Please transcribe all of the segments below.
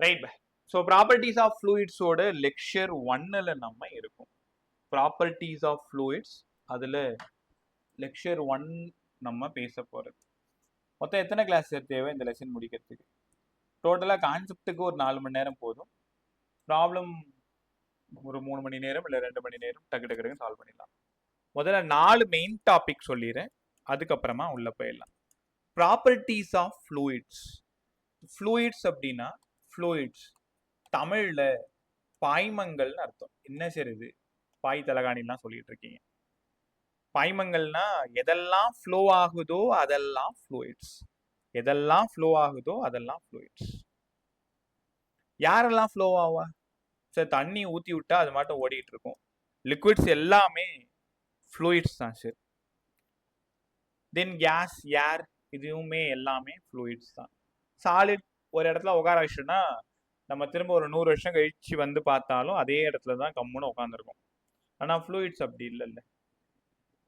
Right. So properties of ஃப்ளூயிட்ஸோட lecture 1ல் நம்ம இருக்கும். ப்ராப்பர்ட்டிஸ் ஆஃப் ஃப்ளூயிட்ஸ் அதில் லெக்சர் 1 நம்ம பேச போகிறது. மொத்தம் எத்தனை கிளாஸ் தேவை இந்த லெசன் முடிக்கிறதுக்கு? டோட்டலாக கான்செப்டுக்கு ஒரு 4 மணி நேரம் போதும். ப்ராப்ளம் ஒரு 3 மணி நேரம் இல்லை 2 மணி நேரம் டக்கு டக்குன்னு சால்வ் பண்ணிடலாம். முதல்ல 4 மெயின் டாபிக் சொல்லிடுறேன், அதுக்கப்புறமா உள்ள போயிடலாம். Properties of fluids. ஃப்ளூயிட்ஸ் அப்படின்னா ஃப்ளூயிட்ஸ் தமிழில் பாய்மங்கள்னு அர்த்தம். என்ன சரி இது பாய் தலகாணிலாம் சொல்லிட்டு இருக்கீங்க. பாய்மங்கள்னா எதெல்லாம் ஃப்ளோ ஆகுதோ அதெல்லாம் ஃப்ளூயிட்ஸ். எதெல்லாம் ஃப்ளோ ஆகுதோ அதெல்லாம் ஃப்ளூயிட்ஸ். யாரெல்லாம் ஃப்ளோ ஆவா? சார் தண்ணி ஊற்றி விட்டா அது மட்டும் ஓடிட்டு இருக்கும். லிக்விட்ஸ் எல்லாமே ஃப்ளூயிட்ஸ் தான் சார். தென் கேஸ், ஏர், இதுவுமே எல்லாமே ஃப்ளூயிட்ஸ் தான். சாலிட் ஒரு இடத்துல உட்கார வச்சுன்னா நம்ம திரும்ப ஒரு 100 வருஷம் கழிச்சு வந்து பார்த்தாலும் அதே இடத்துல தான் கம்முன்னு உட்காந்துருக்கும். ஆனால் ஃப்ளூயிட்ஸ் அப்படி இல்லைல்ல,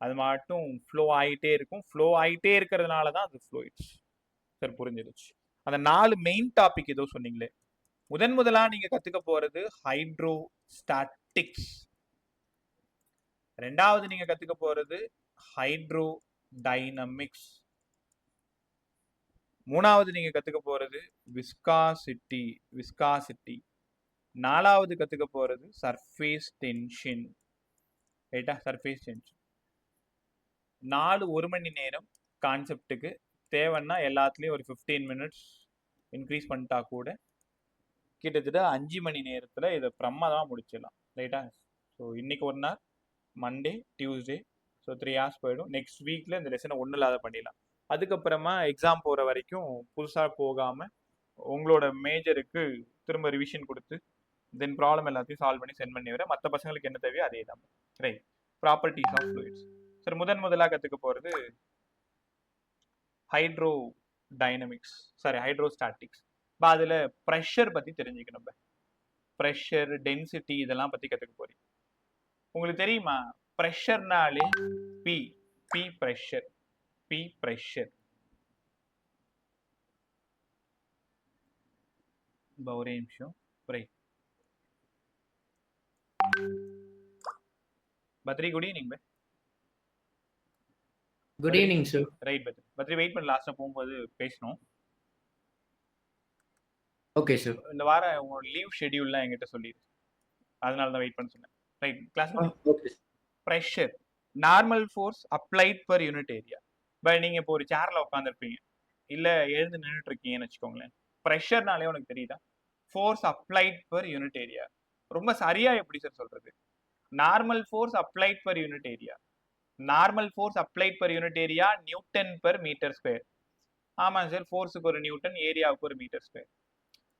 அது மட்டும் ஃப்ளோ ஆகிட்டே இருக்கும். ஃப்ளோ ஆகிட்டே இருக்கிறதுனால தான் அது ஃப்ளூயிட்ஸ். சார் புரிஞ்சிருச்சு. அந்த 4 மெயின் டாபிக் ஏதோ சொன்னீங்களே, முதலாக நீங்கள் கற்றுக்க போகிறது ஹைட்ரோஸ்டாட்டிக்ஸ். ரெண்டாவது நீங்கள் கற்றுக்க போகிறது ஹைட்ரோ டைனமிக்ஸ். மூணாவது நீங்க கத்துக்க போறது விஸ்காசிட்டி. நாலாவது கத்துக்க போறது சர்ஃபேஸ் டென்ஷன். ரைட்டா? சர்ஃபேஸ் டென்ஷன் 4 1 மணி நேரம் கான்செப்டுக்கு தேவைன்னா எல்லாத்துலேயும் ஒரு 15 மினிட்ஸ் இன்க்ரீஸ் பண்ணிட்டா கூட கிட்டத்தட்ட 5 மணி நேரத்தில் இதை பிரமாதமாக முடிச்சிடலாம். ரைட்டா? ஸோ இன்னைக்கு 1 hour, Monday Tuesday, so 3 hours போயிடும். நெக்ஸ்ட் வீக்கில் இந்த லெசனை ஒன்றும் இல்லாத பண்ணிடலாம். அதுக்கப்புறமா எக்ஸாம் போகிற வரைக்கும் புதுசாக போகாமல் உங்களோட மேஜருக்கு திரும்ப ரிவிஷன் கொடுத்து தென் ப்ராப்ளம் எல்லாத்தையும் சால்வ் பண்ணி சென்ட் பண்ணி வர மற்ற பசங்களுக்கு என்ன தேவையோ அதே தான். Right. Properties of fluids. Sir முதலாக கற்றுக்க போகிறது ஹைட்ரோஸ்டாட்டிக்ஸ். இப்போ அதில் ப்ரெஷர் பற்றி தெரிஞ்சுக்கணும். ப்ரெஷர், டென்சிட்டி இதெல்லாம் பற்றி கற்றுக்க போறீங்க. உங்களுக்கு தெரியுமா ப்ரெஷர்னாலே பி ப்ரெஷர். ஒரே நிமிஷம். Badri, good evening. Good evening sir. Right Badri, wait பண்ண, லாஸ்ட்டாக போகும்போது பேசணும். Okay sir. இந்த வாரம் உங்களோட லீவ் ஷெட்யூல்லாம் என்கிட்ட சொல்லிடு, அதனால தான் வெயிட் பண்ண சொன்னேன். Right, class. Okay. Pressure normal force applied per unit area. But நீங்கள் இப்போ ஒரு சேரில் உட்காந்துருப்பீங்க, இல்லை எழுந்து நின்றுட்டு இருக்கீங்கன்னு வச்சுக்கோங்களேன். ப்ரெஷர்னாலே உனக்கு தெரியுதா? Force applied per unit area. ரொம்ப சரியா எப்படி சார் சொல்றது? Normal force applied per unit area. Normal force applied per unit area newton per metre square. ஆமாம் சார், ஃபோர்ஸுக்கு ஒரு நியூட்டன், ஏரியாவுக்கு ஒரு மீட்டர் ஸ்கொயர்.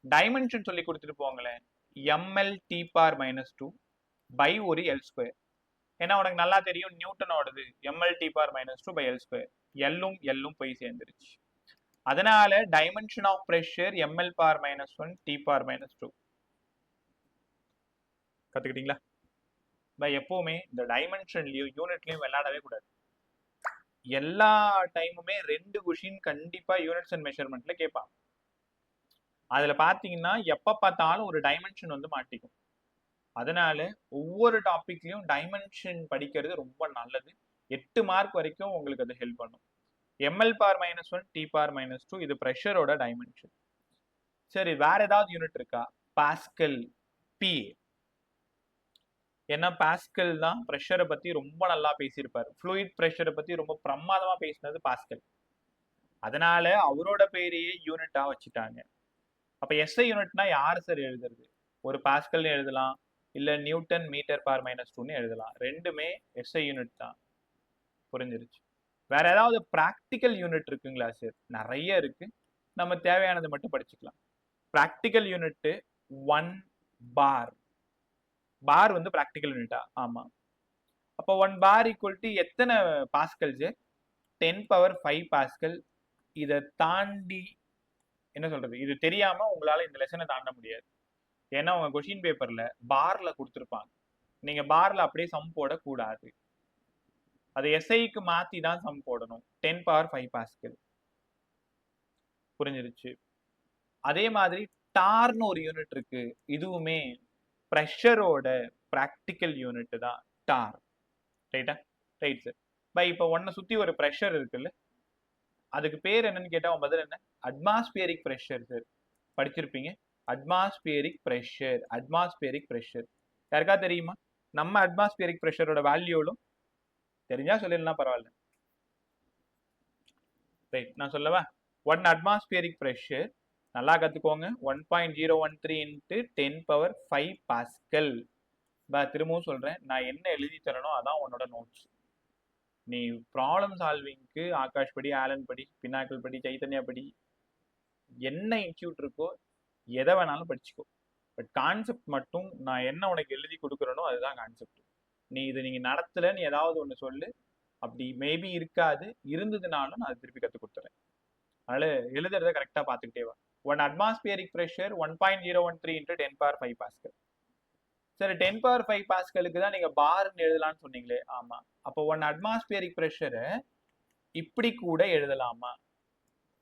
டைமென்ஷன் சொல்லி கொடுத்துட்டு போங்களேன், எம்எல் டி பார் -2 பை ஒரு எல் ஸ்கொயர். ஏன்னா உனக்கு நல்லா தெரியும் நியூட்டனோடது ML T bar -2 by L square. எல்லும் போய் சேர்ந்துருச்சு. அதனால dimension of pressure ML bar -1 T bar -2. கத்துக்கிட்டீங்களா? எப்பவுமே இந்த டைமென்ஷன்லயும் யூனிட்லயும் விளையாடவே கூடாது. எல்லா டைமுமே 2 கொஷின் கண்டிப்பா யூனிட்ஸ் அண்ட் மெஷர்மெண்ட்ல கேட்பாங்க. அதுல பாத்தீங்கன்னா எப்ப பார்த்தாலும் ஒரு டைமென்ஷன் வந்து மாட்டிக்கும். அதனால ஒவ்வொரு டாபிக்லயும் டைமென்ஷன் படிக்கிறது ரொம்ப நல்லது. 8 மார்க் வரைக்கும் உங்களுக்கு அது ஹெல்ப் பண்ணும். எம்எல் பார் -1 டி பார் -2 இது ப்ரெஷரோட டைமென்ஷன். சரி, வேற ஏதாவது யூனிட் இருக்கா? Pascal, B. ஏன்னா பாஸ்கல் தான் ப்ரெஷரை பத்தி ரொம்ப நல்லா பேசியிருப்பாரு. ஃப்ளூயிட் ப்ரெஷரை பத்தி ரொம்ப பிரமாதமா பேசினது பாஸ்கல். அதனால அவரோட பேரையே யூனிட்டா வச்சுட்டாங்க. அப்ப எஸ்ஐ யூனிட்னா யாரு சார் எழுதுறது? ஒரு பாஸ்கல்னு எழுதலாம், இல்ல நியூட்டன் மீட்டர் பார் -2ன்னு எழுதலாம். ரெண்டுமே எஸ்ஐ யூனிட் தான். புரிஞ்சிருச்சு. வேற ஏதாவது பிராக்டிக்கல் யூனிட் இருக்குங்களா சார்? நிறைய இருக்கு, நம்ம தேவையானது மட்டும் படிச்சுக்கலாம். பிராக்டிக்கல் யூனிட் 1 பார். பார் வந்து பிராக்டிக்கல் யூனிட்டா? ஆமா. அப்போ 1 பார் ஈக்குவல் டு எத்தனை பாஸ்கல் சார்? 10⁵ பாஸ்கல். இதை தாண்டி என்ன சொல்றது, இது தெரியாம உங்களால இந்த லெசனை தாண்ட முடியாது. ஏன்னா உங்க கொஸ்டின் பேப்பர்ல பார்ல கொடுத்துருப்பாங்க. நீங்க பார்ல அப்படியே சம் போடக்கூடாது, அது எஸ்ஐக்கு மாத்தி தான் சம் போடணும். 10⁵ பாஸ்கல். புரிஞ்சிருச்சு? அதே மாதிரி டார்னு ஒரு யூனிட் இருக்கு. இதுவுமே ப்ரெஷரோட பிராக்டிக்கல் யூனிட் தான் டார். ரைட்டா? Right sir. இப்போ உன்னை சுத்தி ஒரு ப்ரெஷர் இருக்குல்ல, அதுக்கு பேர் என்னன்னு கேட்டா உன் பதில் என்ன? Atmospheric pressure sir. படிச்சிருப்பீங்க. Atmospheric pressure, atmospheric pressure. யாருக்கா தெரியுமா? நம்ம அட்மாஸ்பியரிக் ப்ரெஷரோட வேல்யூ எவ்வளோ? தெரிஞ்சா சொல்லிடலாம், பரவாயில்ல. ரைட், நான் சொல்லவா? 1 அட்மாஸ்பியரிக் ப்ரெஷர், நல்லா கத்துக்கோங்க, 1.013 இன்ட்டு 10⁵ பாஸ்கல். திரும்பவும் சொல்றேன், நான் என்ன எழுதி தரனோ அதான் உன்னோட நோட்ஸ். நீ ப்ராப்ளம் சால்விங்க்கு ஆகாஷ் படி, ஆலன் படி, பினாக்கிள் படி, சைத்தன்யா படி, என்ன இன்ஸ்டியூட் இருக்கோ எதை வேணாலும் படிச்சுக்கோ. பட் கான்செப்ட் மட்டும் நான் என்ன உனக்கு எழுதி கொடுக்குறேனோ அதுதான் கான்செப்ட். நீங்க நடத்தல, நீ ஏதாவது ஒன்று சொல்லு, அப்படி மேபி இருக்காது, இருந்ததுனாலும் நான் திருப்பி கற்றுக் கொடுத்துறேன். அதனால எழுதுறத கரெக்டாக பார்த்துக்கிட்டே வா. 1 அட்மாஸ்பியரிக் ப்ரெஷர் 1.013 இன்ட்டு 10⁵ பாஸ்கல். சரி, 10⁵ பாஸ்கலுக்கு தான் நீங்க பார்னு எழுதலாம்னு சொன்னீங்களே. ஆமா. அப்போ 1 அட்மாஸ்பியரிக் ப்ரெஷரை இப்படி கூட எழுதலாமா?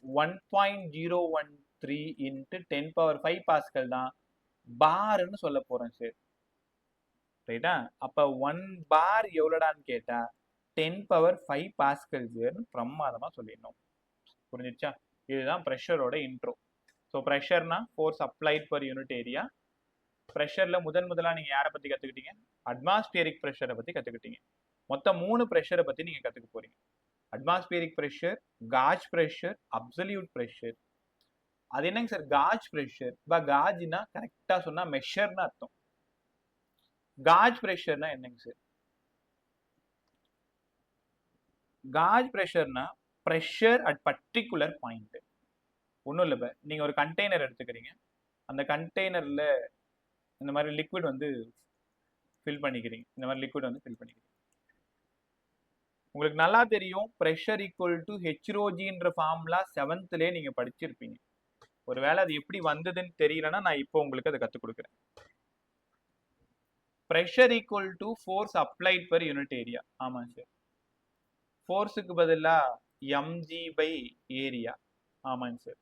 1.013 இன்ட்டு 10⁵ பாஸ்கல் தான் பார்னு சொல்ல போறேன் சார். ரைட்டா? அப்ப 1 பார் எவ்வளோடான்னு கேட்டா 10⁵ பாஸ்கல் சார்னு பிரமாதமா சொல்லிடணும். புரிஞ்சிச்சா? இதுதான் ப்ரெஷரோட இன்ட்ரோ. ஸோ ப்ரெஷர்னா force applied per unit area. ப்ரெஷர்ல முதலா நீங்க யாரை பத்தி கத்துக்கிட்டீங்க? அட்மாஸ்பியரிக் ப்ரெஷரை பத்தி கத்துக்கிட்டீங்க. மொத்தம் 3 ப்ரெஷரை பத்தி நீங்க கத்துக்க போறீங்க. Atmospheric pressure, gauge pressure, absolute pressure. அது என்னங்க சார் காஜ் ப்ரெஷர்? காஜ்னா கரெக்டா சொன்னா மெஷர்னு அர்த்தம். காஜ் ப்ரெஷர்னா என்னங்க சார்? காஜ் ப்ரெஷர்னா ப்ரெஷர் அட் பர்டிகுலர் பாயிண்ட். ஒன்றும் இல்லை, நீங்க ஒரு கண்டெய்னர் எடுத்துக்கிறீங்க, அந்த கண்டெய்னர்ல இந்த மாதிரி லிக்விட் வந்து ஃபில் பண்ணிக்கிறீங்க. இந்த மாதிரி லிக்விட் வந்து ஃபில் பண்ணிக்கிறீங்க. உங்களுக்கு நல்லா தெரியும், ப்ரெஷர் ஈக்குவல் டு ஹெச்ரோஜின்ற ஃபார்முலா 7th நீங்க படிச்சிருப்பீங்க. ஒருவேளை அது எப்படி வந்ததுன்னு தெரியலன்னா நான் இப்போ உங்களுக்கு அதை கற்றுக் கொடுக்குறேன். Pressure equal to force applied per unit area. ஆமாம் சார். ஃபோர்ஸுக்கு பதிலாக எம்ஜி பை ஏரியா. ஆமாங்க சார்.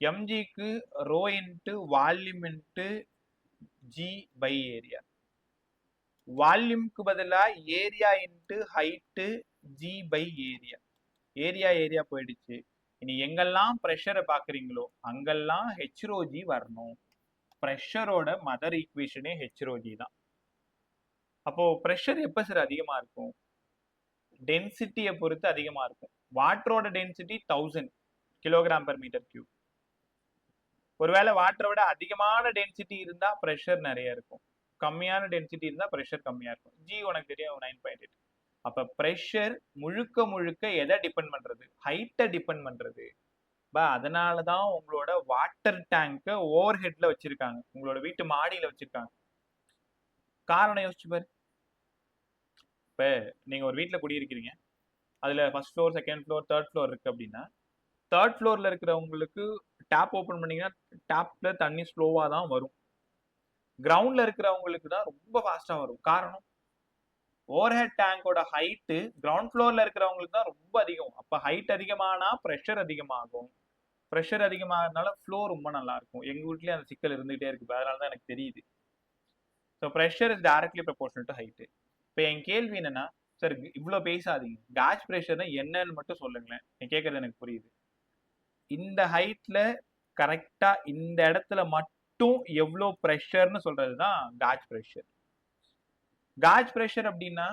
எம்ஜிக்கு rho into volume into G by area. வால்யூம்க்கு பதிலாக area into height G by area. Area போயிடுச்சு. இனி எங்கெல்லாம் ப்ரெஷரை பார்க்குறீங்களோ அங்கெல்லாம் ஹெச்ரோஜி வரணும். ப்ரெஷரோட மதர் ஈக்குவேஷனே ஹெச்ரோஜி தான். அப்போ ப்ரெஷர் எப்போ சார் அதிகமாக இருக்கும்? டென்சிட்டியை பொறுத்து அதிகமாக இருக்கும். வாட்டரோட டென்சிட்டி 1000 kg/m³. ஒருவேளை வாட்டரை விட அதிகமான டென்சிட்டி இருந்தா ப்ரெஷர் நிறைய இருக்கும், கம்மியான டென்சிட்டி இருந்தா ப்ரெஷர் கம்மியா இருக்கும். ஜி உனக்கு தெரியும் 9.8. அப்ப ப்ரெஷர் முழுக்க எதை டிபெண்ட் பண்றது? ஹைட்டை டிபெண்ட் பண்றது. அதனாலதான் உங்களோட வாட்டர் டேங்க ஓவர் ஹெட்ல வச்சிருக்காங்க, உங்களோட வீட்டு மாடியில வச்சிருக்காங்க. காரணம் யோசிச்சு பாரு. இப்ப நீங்க ஒரு வீட்டுல குடியிருக்கிறீங்க, அதுல first floor, second floor, third floor இருக்கு அப்படின்னா, தேர்ட் ஃப்ளோர்ல இருக்கிறவங்களுக்கு டேப் ஓப்பன் பண்ணீங்கன்னா டேப்ல தண்ணி ஸ்லோவா தான் வரும். கிரவுண்ட்ல இருக்கிறவங்களுக்கு தான் ரொம்ப ஃபாஸ்டா வரும். காரணம், ஓவர் ஹெட் டேங்கோட ஹைட்டு கிரவுண்ட் ஃப்ளோர்ல இருக்கிறவங்களுக்கு தான் ரொம்ப அதிகம். அப்ப ஹைட் அதிகமானா ப்ரெஷர் அதிகமாகும். ப்ரெஷர் அதிகமாகறதுனால ஃப்ளோ ரொம்ப நல்லா இருக்கும். எங்க வீட்லயே அந்த சிக்கல் இருந்துகிட்டே இருக்கு, அதனால தான் எனக்கு தெரியுது. So pressure is directly proportional to height. இப்போ என் கேள்வி என்னன்னா, சார் இவ்வளோ பேசாதீங்க, காஜ் ப்ரெஷர்னா என்னன்னு மட்டும் சொல்லுங்களேன். நீ கேட்கறது எனக்கு புரியுது. இந்த ஹைட்ல கரெக்டா இந்த இடத்துல மட்டும் எவ்வளோ ப்ரெஷர்னு சொல்றது தான் காஜ் ப்ரெஷர். காஜ் ப்ரெஷர் அப்படின்னா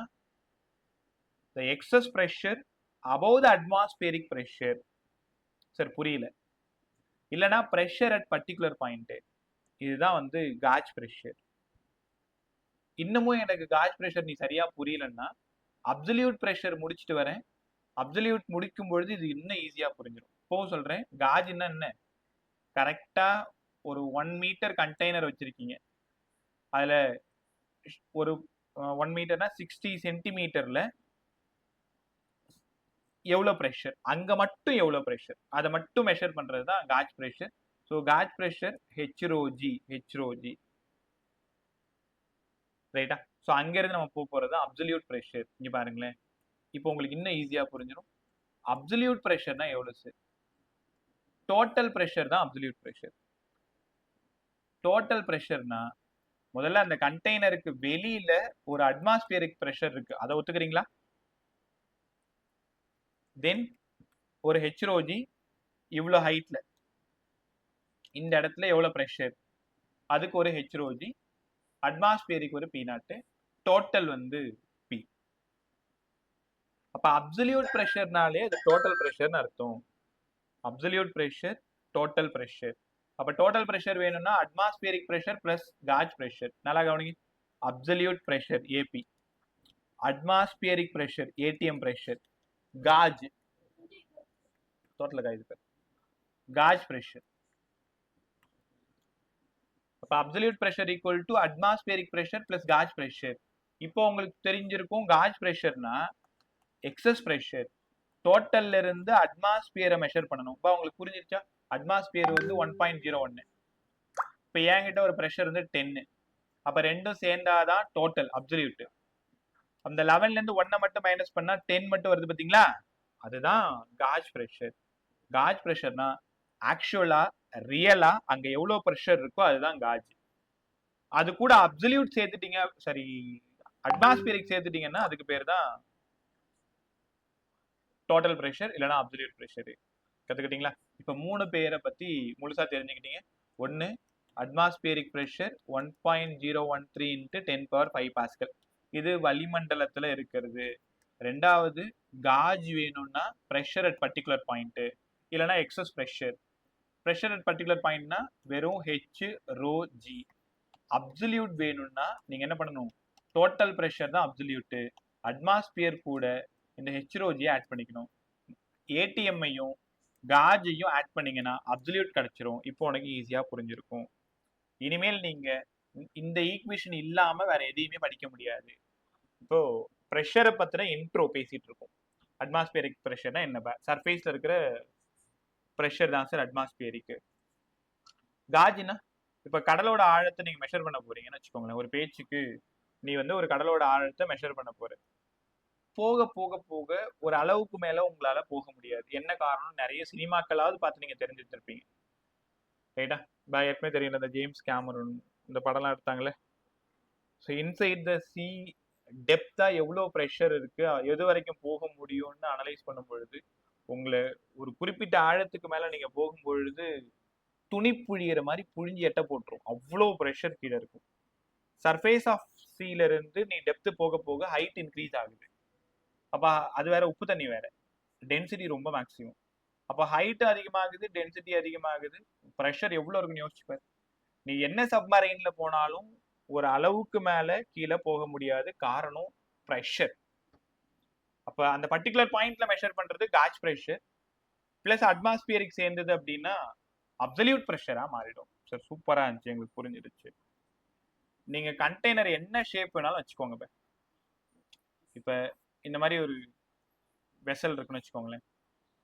the excess pressure above the atmospheric pressure. Sir புரியல? இல்லைன்னா ப்ரெஷர் அட் பர்டிகுலர் பாயிண்ட், இதுதான் வந்து காஜ் ப்ரெஷர். இன்னமும் எனக்கு காஜ் ப்ரெஷர் நீ சரியா புரியலன்னா அப்சல்யூட் ப்ரெஷர் முடிச்சுட்டு வரேன். அப்சல்யூட் முடிக்கும் பொழுது இது இன்னும் ஈஸியா புரிஞ்சிடும். இப்போ சொல்றேன், காஜ்னா என்ன? கரெக்டா ஒரு 1 மீட்டர் கண்டெய்னர் வச்சிருக்கீங்க, அதுல ஒரு 1 மீட்டர்னா 60 சென்டிமீட்டர்ல எவ்வளவு ப்ரெஷர், அங்க மட்டும் எவ்வளவு ப்ரெஷர், அதை மட்டும் மெஷர் பண்றது தான் gauge pressure. So gauge pressure H rho G. ரைட்டா? ஸோ அங்கிருந்து நம்ம போறது அப்சல்யூட் ப்ரெஷர். இங்க பாருங்களேன், இப்போ உங்களுக்கு இன்னும் ஈஸியா புரிஞ்சிடும். அப்சல்யூட் ப்ரெஷர்னா எவ்வளவு சார்? டோட்டல் ப்ரெஷர் தான் அப்சல்யூட் ப்ரெஷர். டோட்டல் ப்ரெஷர்னா முதல்ல அந்த கண்டெய்னருக்கு வெளியில ஒரு அட்மாஸ்பியரிக் ப்ரெஷர் இருக்கு, அதை ஒத்துக்கிறீங்களா? தென் ஒரு ஹெச்ரோஜி இவ்வளோ ஹைட்ல இந்த இடத்துல எவ்வளவு ப்ரெஷர், அதுக்கு ஒரு ஹெச்ரோஜி, அட்மாஸ்பியரிக் ஒரு பி0, டோட்டல் வந்து பி. அப்ப அப்சல்யூட் ப்ரெஷர்னாலே அது டோட்டல் ப்ரெஷர்னு அர்த்தம். Absolute pressure, total pressure. அப்ப டோட்டல் ப்ரெஷர் வேணும்னா atmospheric pressure plus gauge pressure. நல்லா கவனிங்க. Absolute pressure AB, atmospheric pressure ATM pressure, gauge total gauge pressure. அப்ப absolute pressure equal to atmospheric pressure plus gauge pressure. இப்போ உங்களுக்கு தெரிஞ்சிருக்கும் gauge ப்ரெஷர்னா excess pressure, டோட்டல்ல இருந்து அட்மாஸ்பியரை மெஷர் பண்ணணும். இப்போ உங்களுக்கு புரிஞ்சிருச்சா? அட்மாஸ்பியர் வந்து 1.01. இப்போ என்கிட்ட ஒரு ப்ரெஷர் வந்து 10. அப்ப ரெண்டும் சேர்ந்தாதான் டோட்டல் அப்சல்யூட். அந்த 11ல இருந்து 1 மட்டும் மைனஸ் பண்ணா 10 மட்டும் வருது பாத்தீங்களா? அதுதான் காஜ் ப்ரெஷர். காஜ் ப்ரெஷர்னா ஆக்சுவலா ரியலா அங்க எவ்வளவு ப்ரெஷர் இருக்கோ அதுதான் காஜ். அது கூட அப்சல்யூட் சேர்த்துட்டீங்க, சரி அட்மாஸ்பியரிக் சேர்த்துட்டீங்கன்னா அதுக்கு பேர் தான் டோட்டல் ப்ரெஷர் இல்லைன்னா அப்சல்யூட் ப்ரெஷர். கத்துக்கிட்டீங்களா? இப்ப 3 பேரை பத்தி முழுசா தெரிஞ்சுக்கிட்டீங்க. ஒன்னு அட்மாஸ்பியரிக் ப்ரெஷர் 1.013 × 10⁵ பாஸ்கல், இது வளிமண்டலத்துல இருக்கிறது. ரெண்டாவது காஜ் வேணும்னா ப்ரெஷர் அட் பர்டிகுலர் பாயிண்ட் இல்லைன்னா excess pressure. Pressure at particular பாயிண்ட்னா வெறும் ஹெச் ரோ ஜி. அப்சல்யூட் வேணும்னா நீங்க என்ன பண்ணணும், டோட்டல் ப்ரெஷர் தான் அப்சல்யூட், அட்மாஸ்பியர் கூட இந்த ஹெச்ரோஜியை ஆட் பண்ணிக்கணும். ஏடிஎம்ஐயும் காஜையும் ஆட் பண்ணீங்கன்னா அப்சல்யூட் கிடைச்சிரும். இப்போ உனக்கு ஈஸியா புரிஞ்சிருக்கும். இனிமேல் நீங்க இந்த ஈக்குவேஷன் இல்லாம வேற எதையுமே படிக்க முடியாது. இப்போ ப்ரெஷரை பத்தின இன்ட்ரோ பேசிட்டு இருக்கோம். அட்மாஸ்பியரிக் ப்ரெஷர்னா என்ன? சர்ஃபேஸ்ல இருக்கிற ப்ரெஷர் தான் சார் அட்மாஸ்பியரிக். காஜ்னா இப்ப கடலோட ஆழத்தை நீங்க மெஷர் பண்ண போறீங்கன்னு வச்சுக்கோங்களேன். ஒரு பேச்சுக்கு நீ வந்து ஒரு கடலோட ஆழத்தை மெஷர் பண்ண போற. போக போக போக ஒரு அளவுக்கு மேல உங்களால போக முடியாது. என்ன காரணம்? நிறைய சினிமாக்களாவது பார்த்து நீங்க தெரிஞ்சுருப்பீங்க, ரைட்டா? ஏற்கனவே தெரியும், இந்த ஜேம்ஸ் கேமரூன் இந்த படம்லாம் எடுத்தாங்களே. ஸோ இன்சைட் த சி டெப்தா எவ்வளோ ப்ரெஷர் இருக்கு, எது வரைக்கும் போக முடியும்னு அனலைஸ் பண்ணும் பொழுது உங்களை ஒரு குறிப்பிட்ட ஆழத்துக்கு மேல நீங்க போகும் பொழுது துணி புழியிற மாதிரி புழிஞ்சு எட்ட போட்டுரும். அவ்வளோ ப்ரெஷர் கீழே இருக்கும். சர்ஃபேஸ் ஆஃப் சீல இருந்து நீ டெப்த் போக போக ஹைட் இன்க்ரீஸ் ஆகுது. அப்ப அது வேற, உப்பு தண்ணி வேற, டென்சிட்டி ரொம்ப மேக்ஸிமம். அப்ப ஹைட் அதிகமாகுது, டென்சிட்டி அதிகமாகுது, ப்ரெஷர் எவ்வளவு இருக்குன்னு யோசிச்சுப்பாரு. நீ என்ன சப்மரைன்ல போனாலும் ஒரு அளவுக்கு மேல கீழே போக முடியாது. காரணம் ப்ரெஷர். அப்ப அந்த பர்டிகுலர் பாயிண்ட்ல மெஷர் பண்றது காஜ் ப்ரெஷர் பிளஸ் அட்மாஸ்பியரிக் சேர்ந்தது அப்படின்னா அப்சல்யூட் ப்ரெஷரா மாறிடும். சார் சூப்பரா இருந்துச்சு, எங்களுக்கு புரிஞ்சிருச்சு. நீங்க கண்டெய்னர் என்ன ஷேப் வேணாலும் வச்சுக்கோங்க. இப்ப இந்த மாதிரி ஒரு வெசல் இருக்குன்னு வச்சுக்கோங்களேன்.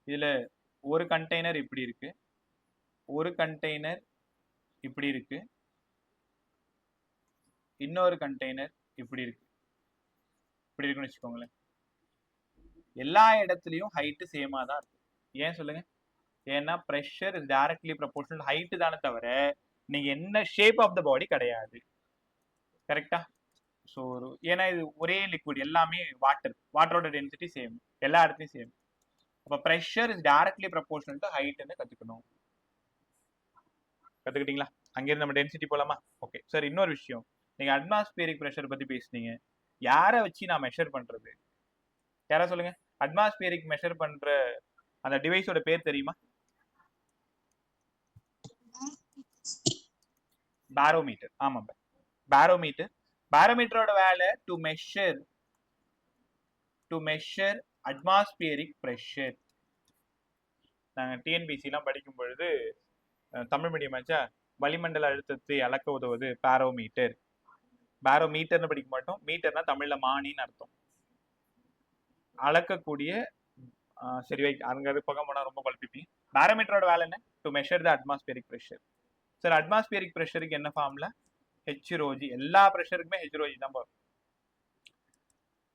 இதுல ஒரு கண்டெய்னர் இப்படி இருக்கு, ஒரு கண்டெய்னர் இப்படி இருக்கு, இன்னொரு கண்டெய்னர் இப்படி இருக்கு, இப்படி இருக்குன்னு வச்சுக்கோங்களேன். எல்லா இடத்துலயும் ஹைட் சேமா தான் இருக்கு. ஏன் சொல்லுங்க? ஏன்னா pressure is directly proportional height தானே தவிர நீங்க என்ன ஷேப் ஆஃப் த பாடி கிடையாது. கரெக்டா? ஸோ ஏன்னா இது ஒரே லிக்விட், எல்லாமே வாட்டரோட டென்சிட்டி சேம், எல்லா இடத்துலையும் சேம். அப்போ pressure is directly proportional to ஹைட்னு கற்றுக்கணும். கற்றுக்கிட்டீங்களா? அங்கேருந்து நம்ம டென்சிட்டி போகலாமா? Okay sir. இன்னொரு விஷயம், நீங்கள் அட்மாஸ்பியரிக் ப்ரெஷர் பற்றி பேசுனீங்க. யாரை வச்சு நான் மெஷர் பண்ணுறது? யாரா சொல்லுங்க. அட்மாஸ்பியரிக் மெஷர் பண்ணுற அந்த டிவைஸோட பேர் தெரியுமா? பாரோமீட்டர். ஆமாம், பாரோமீட்டர். பாரோமீட்டரோட வேலை டு மெஷர் அட்மாஸ்பியரிக் ப்ரெஷர். நாங்கள் டிஎன்பிசிலாம் படிக்கும் பொழுது தமிழ் மீடியம் ஆச்சா, வளிமண்டல அழுத்தத்தை அளக்க உதவுவது பாரோமீட்டர். பாரோமீட்டர்னு படிக்க மாட்டோம், மீட்டர்னா தமிழ்ல மானின்னு அர்த்தம். அளக்கக்கூடிய சரி வை, அங்கே பக்கம் போனால் ரொம்ப குழப்பிப்பீங்க. பாரோமீட்டரோட வேலை என்ன? To measure the atmospheric pressure. Sir atmospheric ப்ரெஷருக்கு என்ன ஃபார்ம்ல? ஹெச்ரோஜி. எல்லா ப்ரெஷருக்குமே ஹெச்ரோஜி தான் வரும்.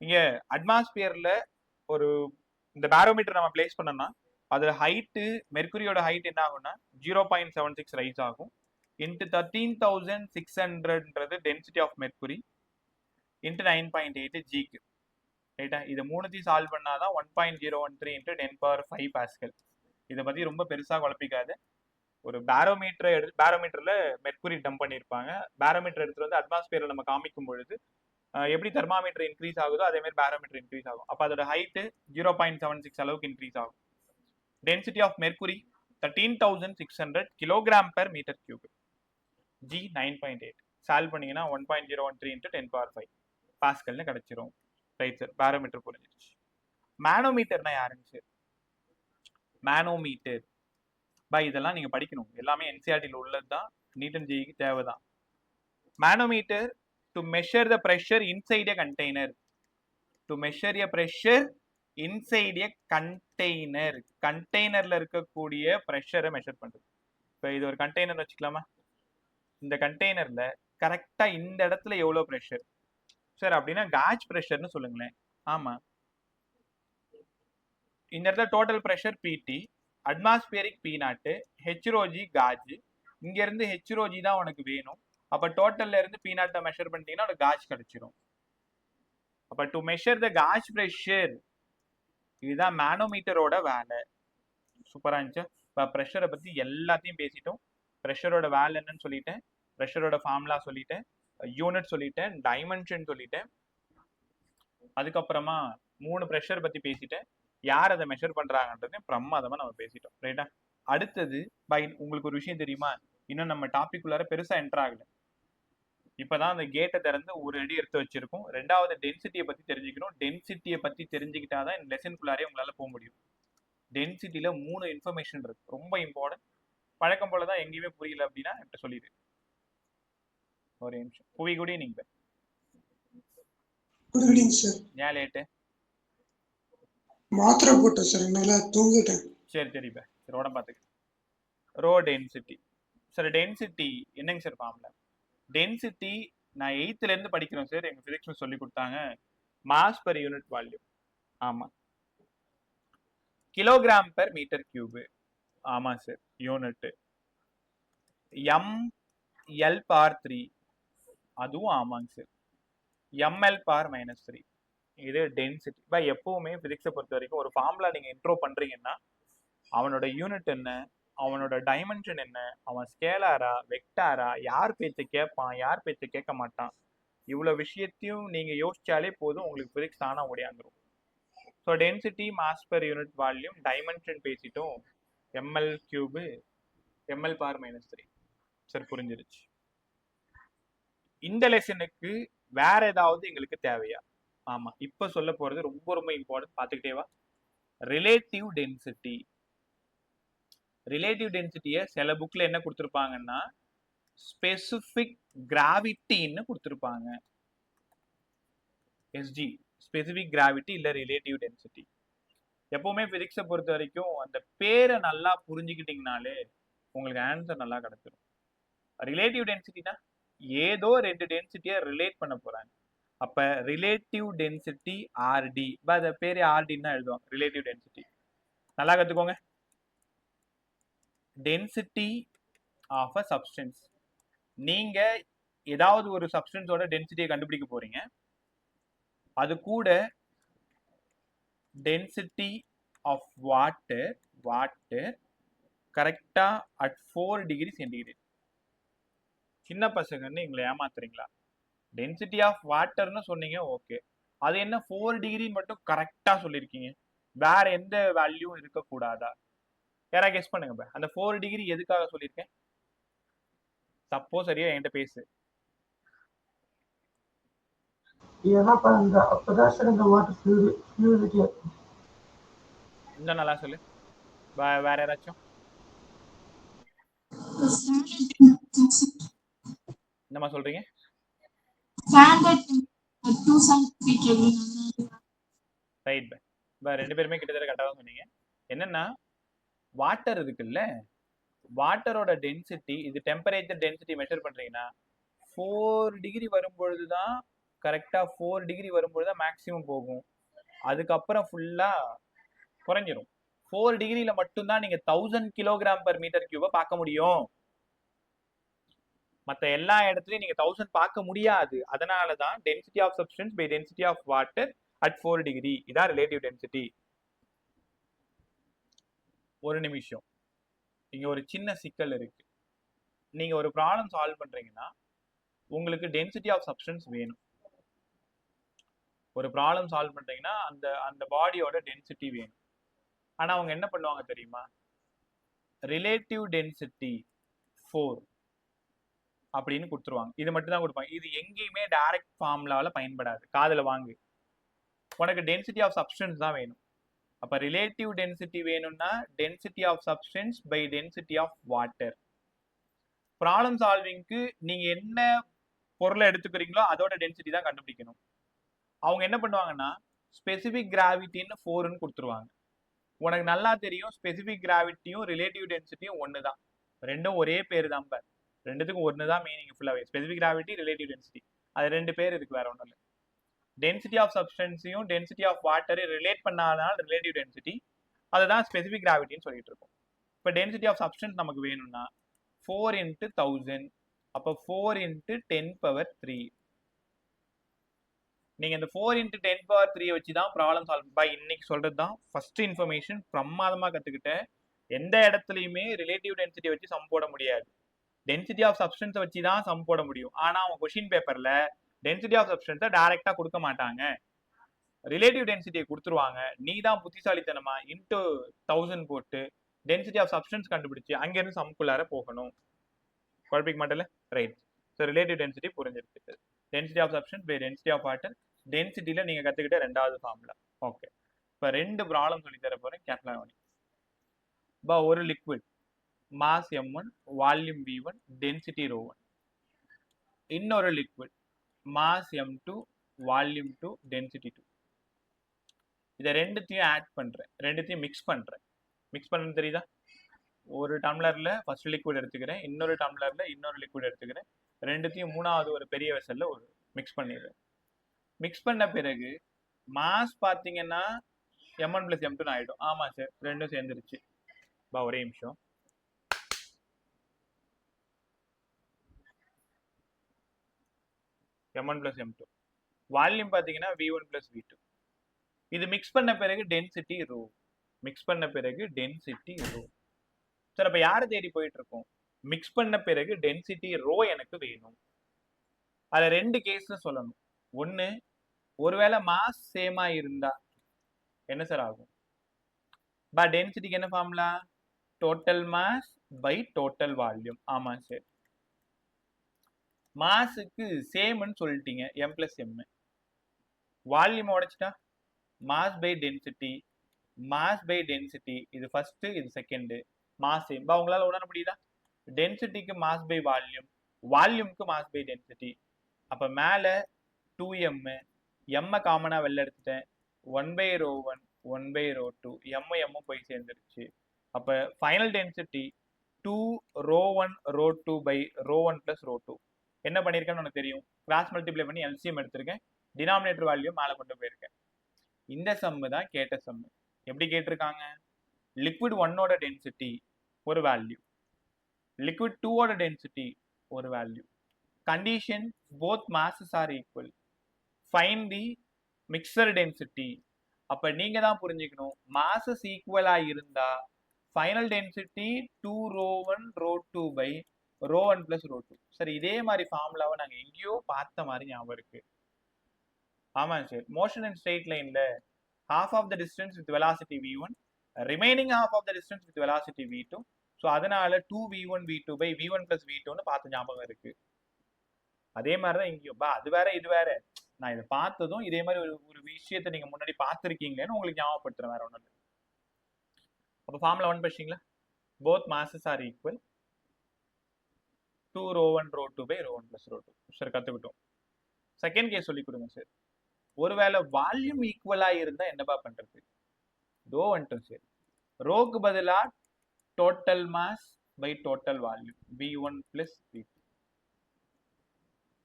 இங்க அட்மாஸ்பியர்ல ஒரு இந்த பாரோமீட்டர் நம்ம பிளேஸ் பண்ணோம்னா அது ஹைட்டு, மெர்க்குரியோட ஹைட் என்ன ஆகும்னா 0.76 ரைஸ் ஆகும். இன்ட்டு 13,600ன்றது டென்சிட்டி ஆஃப் மெர்க்குரி இன்ட்டு 9.8 ஜிக்கு. ரைட்டா? இது மூணுத்தையும் சால்வ் பண்ணாதான் 1.013 இன்ட்டு 10⁵ பாஸ்கல். இதை பத்தி ரொம்ப பெருசா குழப்பிக்காது. ஒரு பேரோமீட்டர்ல மெர்க்குரி டம்ப் பண்ணியிருப்பாங்க. பேரோமீட்டர் எடுத்துட்டு வந்து அட்மாஸ்பியர்ல நம்ம காமிக்கும் பொழுது எப்படி தெர்மாமீட்டர் இன்க்ரீஸ் ஆகுதோ அதே மாதிரி பேரோமீட்டர் இன்க்ரீஸ் ஆகும். அப்போ அதோட ஹைட்டு 0.76 அளவுக்கு இன்க்ரீஸ் ஆகும். Density of mercury 13,600 kilogram per metre cube. G 9.8 solve பண்ணீங்கன்னா 1.013 இன்ட்டு 10⁵ பாஸ்கல்னு கிடைச்சிரும். ரைட் சார், பேரோமீட்டர் புரிஞ்சிருச்சு. மேனோமீட்டர்னா யாருங்க சார்? மேனோமீட்டர் இதெல்லாம் நீங்க படிக்கணும். எல்லாமே என்சிஆர்டியில் உள்ளது தான், நீட் அண்ட் ஜிக்கு தேவைதான். Manometer to measure the pressure inside a container. To measure a pressure inside a container. கண்டெய்னர்ல இருக்கக்கூடிய ப்ரெஷரை மெஷர் பண்றது. இப்போ இது ஒரு கண்டெய்னர் வச்சுக்கலாமா? இந்த கண்டெய்னர்ல கரெக்டா இந்த இடத்துல எவ்வளவு ப்ரெஷர் சார் அப்படின்னா காஜ் ப்ரெஷர்னு சொல்லுங்களேன். ஆமா, இந்த இடத்துல டோட்டல் ப்ரெஷர் பிடி, அட்மாஸ்பியரிக் பி நாட்டு, ஹெச்ரோஜி காஜ். இங்க இருந்து ஹெச்ரோஜி தான் உனக்கு வேணும். அப்ப டோட்டல்ல இருந்து பி நாட்டை மெஷர் பண்ணிட்டீங்கன்னா ஒரு காஜ் கிடைச்சிரும். அப்ப to measure the gauge pressure, இதுதான் மேனோமீட்டரோட வேலை. சூப்பரா இருந்துச்சு. இப்போ ப்ரெஷரை பத்தி எல்லாத்தையும் பேசிட்டோம். ப்ரெஷரோட வேலை என்னன்னு சொல்லிட்டேன், ப்ரெஷரோட ஃபார்முலா சொல்லிட்டேன், யூனிட் சொல்லிட்டேன், டைமென்ஷன் சொல்லிட்டேன். அதுக்கப்புறமா 3 ப்ரெஷர் பத்தி பேசிட்டேன். யார் அதை மெஷர் பண்றாங்கன்றது பிரமாதமா நம்ம பேசிட்டோம். ரைட்டா? அடுத்தது உங்களுக்கு ஒரு விஷயம் தெரியுமா? இன்னும் நம்ம டாபிக் உள்ளார பெருசா என்டர் ஆகல. இப்பதான் அந்த கேட்டை திறந்து ஒரு அடி எடுத்து வச்சிருக்கோம். ரெண்டாவது டென்சிட்டியை பத்தி தெரிஞ்சுக்கணும். டென்சிட்டியை பத்தி தெரிஞ்சுக்கிட்டாதான் இந்த லெசனுக்குள்ளாரே உங்களால போக முடியும். டென்சிட்டியில 3 இன்ஃபர்மேஷன் இருக்கு, ரொம்ப இம்பார்ட்டன்ட். பழக்கம் போலதான் எங்கேயுமே புரியல அப்படின்னா என்கிட்ட சொல்லிடு. ஒரு நிமிஷம். புவி, good evening. Good evening sir. ஏன் லேட்டு? மாத்திரை போட்டேன் சார், நல்லா தூங்கிட்டேன். சரி சரிப்பா, சரி உடம்பு பார்த்துக்க. Row density sir. டென்சிட்டி என்னங்க சார் ஃபார்முலா? டென்சிட்டி நான் 8th இருந்து படிக்கிறோம் சார், எங்க பிசிக்ஸ் சொல்லி கொடுத்தாங்க. Mass per unit volume. ஆமா, கிலோகிராம் பெர் மீட்டர் கியூப். ஆமா சார், யூனிட். ml பார் 3, அதுவும் ஆமாங்க சார். ml பார் -3, இது டென்சிட்டி. எப்பவுமே பிசிக்ஸை பொறுத்த வரைக்கும் ஒரு ஃபார்முலா நீங்க இன்ட்ரோ பண்றீங்கன்னா அவனோட யூனிட் என்ன, அவனோட டைமென்ஷன் என்ன, அவன் ஸ்கேலாரா வெக்டாரா, யார் பேச்சை கேட்பான் யார் பேச்சை கேட்க மாட்டான், இவ்வளவு விஷயத்தையும் நீங்க யோசிச்சாலே போதும், உங்களுக்கு பிசிக்ஸ் தானா ஓடியாந்துரும். So density, mass per unit volume, dimension பேசிட்டோம், ml cube, ml bar -3. Sir புரிஞ்சிருச்சு. இந்த லெசனுக்கு வேற ஏதாவது எங்களுக்கு தேவையா? ஆமா, இப்ப சொல்ல போறது ரொம்ப ரொம்ப இம்பார்ட்டன்ட். பாத்துக்கிட்டே வா. Relative density. ரிலேட்டிவ் டென்சிட்டியை சில புக்ல என்ன கொடுத்துருப்பாங்கன்னா ஸ்பெசிபிக் கிராவிட்டின்னு கொடுத்துருப்பாங்க. எஸ்ஜி, ஸ்பெசிபிக் கிராவிட்டி இல்ல ரிலேட்டிவ் டென்சிட்டி. எப்பவுமே பிசிக்ஸை பொறுத்த வரைக்கும் அந்த பேரை நல்லா புரிஞ்சுக்கிட்டீங்கனாலே உங்களுக்கு ஆன்சர் நல்லா கிடைச்சிடும். ரிலேட்டிவ் டென்சிட்டினா ஏதோ 2 டென்சிட்டியை ரிலேட் பண்ண போறாங்க. அப்ப ரிலேட்டிவ் டென்சிட்டி ஆர்டி, அந்த பேரு ஆர்டின்னு தான் எழுதுவாங்க. ரிலேட்டிவ் டென்சிட்டி நல்லா கத்துக்கோங்க. Density of a substance. நீங்க ஏதாவது ஒரு சப்ஸ்டன்ஸோட டென்சிட்டியை கண்டுபிடிக்க போறீங்க, அது கூட டென்சிட்டி ஆஃப் வாட்டர் கரெக்டா அட் 4 டிகிரி சென்டிகிரேட். சின்ன பசங்கன்னு எங்களை ஏமாத்துறீங்களா? டென்சிட்டி ஆஃப் வாட்டர்னு சொன்னீங்க, ஓகே. அது என்ன 4 டிகிரி மட்டும் கரெக்டா சொல்லியிருக்கீங்க, வேற எந்த வேல்யூ இருக்கக்கூடாதா? யாரா கெஸ் பண்ணுங்க. அந்த 4 டிகிரி எதுக்காக சொல்லியிருக்கேன்? தப்போ சரியா என்கிட்ட பேசு. இன்னும் நல்லா சொல்லு. வேற யாராச்சும் என்னமா சொல்றீங்க? ரைட். 2 பேருமே கிட்டத்தட்ட கரெக்டாக தான் சொன்னீங்க. என்னன்னா வாட்டர் இருக்குல்ல, வாட்டரோட டென்சிட்டி, இது டெம்பரேச்சர் டென்சிட்டி மெஷர் பண்றீங்கன்னா 4 டிகிரி வரும்பொழுது தான் கரெக்டா, 4 டிகிரி வரும்பொழுது தான் மேக்ஸிமம் போகும். அதுக்கப்புறம் ஃபுல்லா குறைஞ்சிரும். 4 டிகிரியில மட்டும்தான் நீங்க 1000 கிலோகிராம் பெர் மீட்டர் கியூபை பார்க்க முடியும். மற்ற எல்லா இடத்துலையும் நீங்கள் 1000 பார்க்க முடியாது. அதனால தான் density of substance by density of water at 4 degree இதான் ரிலேட்டிவ் டென்சிட்டி. ஒரு நிமிஷம், இங்கே ஒரு சின்ன சிக்கல் இருக்கு. நீங்கள் ஒரு ப்ராப்ளம் சால்வ் பண்ணுறீங்கன்னா உங்களுக்கு டென்சிட்டி ஆஃப் சப்ஸ்டன்ஸ் வேணும். ஒரு ப்ராப்ளம் சால்வ் பண்ணுறீங்கன்னா அந்த பாடியோட டென்சிட்டி வேணும். ஆனால் அவங்க என்ன பண்ணுவாங்க தெரியுமா? ரிலேட்டிவ் டென்சிட்டி 4 அப்படின்னு கொடுத்துருவாங்க. இது மட்டும் தான் கொடுப்பாங்க. இது எங்கேயுமே டைரக்ட் ஃபார்முலாவில் பயன்படாது. காதில் வாங்கு. உனக்கு டென்சிட்டி ஆஃப் சப்ஸ்டன்ஸ் தான் வேணும். அப்போ ரிலேட்டிவ் டென்சிட்டி வேணும்னா density of substance by density of water. Problem சால்விங்க்கு நீங்கள் என்ன பொருளை எடுத்துக்கிறீங்களோ அதோட டென்சிட்டி தான் கண்டுபிடிக்கணும். அவங்க என்ன பண்ணுவாங்கன்னா ஸ்பெசிஃபிக் கிராவிட்டின்னு 4ன்னு கொடுத்துருவாங்க. உனக்கு நல்லா தெரியும் ஸ்பெசிஃபிக் கிராவிட்டியும் ரிலேட்டிவ் டென்சிட்டியும் ஒன்று தான். ரெண்டும் ஒரே பேர் தான். ரெண்டுத்துக்கும் ஒன்று தான் மீனிங் ஃபுல்லாகவே. ஸ்பெசிஃபிக் கிராவிட்டி, ரிலேட்டிவ் டென்சிட்டி, அது 2 பேர் இருக்கு, வேற ஒன்றும் இல்லை. டென்சிட்டி ஆஃப் சப்ஸ்டன்ஸையும் டென்சிட்டி ஆஃப் வாட்டரையும் ரிலேட் பண்ணாதனால ரிலேட்டிவ் டென்சிட்டி, அதுதான் ஸ்பெசிஃபிக் கிராவிட்டின்னு சொல்லிட்டு இருக்கோம். இப்போ டென்சிட்டி ஆஃப் சப்ஸ்டன்ஸ் நமக்கு வேணும்னா 4 × 1000, அப்போ 4 × 10⁻3. நீங்கள் இந்த 4 × 10⁻3 வச்சு தான் ப்ராப்ளம் சால்வ் பை இன்னைக்கு சொல்கிறது தான் ஃபர்ஸ்ட் இன்ஃபர்மேஷன். பிரமாதமாக கற்றுக்கிட்டேன். எந்த இடத்துலையுமே ரிலேட்டிவ் டென்சிட்டி வச்சு சம் போட முடியாது. டென்சிட்டி ஆஃப் சப்ஸ்டன்ஸை வச்சு தான் சம் போட முடியும். ஆனால் அவங்க கொஷின் பேப்பரில் டென்சிட்டி ஆஃப் சப்ஸ்டன்ஸை டைரெக்டாக கொடுக்க மாட்டாங்க, ரிலேட்டிவ் டென்சிட்டியை கொடுத்துருவாங்க. நீ தான் புத்திசாலித்தனமா இன்ட்டு 1000 போட்டு டென்சிட்டி ஆஃப் சப்ஸ்டன்ஸ் கண்டுபிடிச்சு அங்கேருந்து சம்குள்ளார போகணும். குழப்பிக்க மாட்டல? ரைட். ஸோ ரிலேட்டிவ் டென்சிட்டி புரிஞ்சிருக்கு. Density of substance by density of water. டென்சிட்டியில் நீங்கள் கற்றுக்கிட்ட 2வது ஃபார்முலா. ஓகே, இப்போ 2 ப்ராப்ளம் சொல்லி தர போகிறேன். கேப்லானி பா ஒரு liquid mass m1, volume v1, density ρ1. இன்னொரு liquid mass m2, volume 2, density 2. இதை ரெண்டுத்தையும் ஆட் பண்ணுறேன், ரெண்டுத்தையும் மிக்ஸ் பண்ணுறேன். மிக்ஸ் பண்ணுறது தெரியுதா? ஒரு டம்ளரில் ஃபர்ஸ்ட் லிக்விட் எடுத்துக்கிறேன், இன்னொரு டம்ளரில் இன்னொரு லிக்விட் எடுத்துக்கிறேன். ரெண்டுத்தையும் 3வது ஒரு பெரிய வெசலில் ஒரு மிக்ஸ் பண்ணிடுறேன். மிக்ஸ் பண்ண பிறகு மாஸ் பார்த்தீங்கன்னா m1 + m2 ஆகிடும். ஆமாம் சார், ரெண்டும் சேர்ந்துருச்சு. பா ஒரே நிமிஷம். m1 + m2. வால்யூம் பார்த்தீங்கன்னா v1 + v2. இது மிக்ஸ் பண்ண பிறகு டென்சிட்டி ρ. மிக்ஸ் பண்ண பிறகு டென்சிட்டி ρ. சார் அப்போ யாரை தேடி போயிட்டு இருக்கோம்? மிக்ஸ் பண்ண பிறகு டென்சிட்டி ρ எனக்கு வேணும். அதில் 2 கேஸ்ல சொல்லணும். ஒன்று, ஒருவேளை மாஸ் சேமா இருந்தா என்ன சார் ஆகும்? பா டென்சிட்டிக்கு என்ன formula? Total mass by total volume. ஆமாம் சார். மாஸுக்கு சேம்னு சொல்லிட்டீங்க, m + m. வால்யூம் உடைச்சிட்டா mass by density, mass by density. இது ஃபர்ஸ்ட், இது செகண்ட். Mass same. பா உங்களால் உணர முடியுதா? டென்சிட்டிக்கு மாஸ் பை வால்யூம், வால்யூமுக்கு மாஸ் பை டென்சிட்டி. அப்போ மேலே 2m, m காமனாக வெளில எடுத்துட்டேன். 1/ρ1, 1/ρ2, m போய் சேர்ந்துருச்சு. அப்போ ஃபைனல் டென்சிட்டி 2ρ1 ρ2 பை ρ1 + ρ2. என்ன பண்ணியிருக்கேன்னு உனக்கு தெரியும். கிராஸ் மல்டிப்ளை பண்ணி எல்சிஎம் எடுத்திருக்கேன். டினாமினேட்டர் வேல்யூ மேலே கொண்டு போயிருக்கேன். இந்த சம்மு தான் கேட்ட சம்மு. எப்படி கேட்டிருக்காங்க? லிக்விட் 1ஓட டென்சிட்டி ஒரு வேல்யூ, லிக்விட் 2ஓட டென்சிட்டி ஒரு value. Condition both masses are equal. Find the mixture density. அப்போ நீங்கள் தான் புரிஞ்சுக்கணும், மாசஸ் ஈக்குவலாக இருந்தால் ஃபைனல் டென்சிட்டி 2ρ1 ρ2 பை ρ1 + ρ2. சரி, இதே மாதிரி ஃபார்முலாவை நாங்கள் எங்கேயோ பார்த்த மாதிரி ஞாபகம் இருக்கு. ஆமாம் சார். மோஷன் இன் ஸ்ட்ரெயிட் லைனில் half of the distance with velocity v1, remaining half of the distance with velocity v2. So அதனால 2v1 v2 பை v1 + v2ன்னு பார்த்த ஞாபகம் இருக்கு. அதே மாதிரி தான் இங்கேயும். பா அது வேற இது வேற. நான் இதை பார்த்ததும் இதே மாதிரி ஒரு விஷயத்தை நீங்கள் முன்னாடி பார்த்துருக்கீங்களேன்னு உங்களுக்கு ஞாபகப்படுத்துறேன், வேற ஒன்றும் இல்லை. அப்போ ஃபார்முலா 1 படிச்சிங்களா? Both masses are equal, 2ρ1 ρ2 by ρ1 + ρ2. Sir கற்றுக்கிட்டோம். செகண்ட் கேஸ் சொல்லி கொடுங்க சார். ஒருவேளை வால்யூம் ஈக்குவலா இருந்தா என்னப்பா பண்றது? ரோ வந்துட்டோம் சார். ரோக்கு பதிலா total mass by total volume, v1 + v2.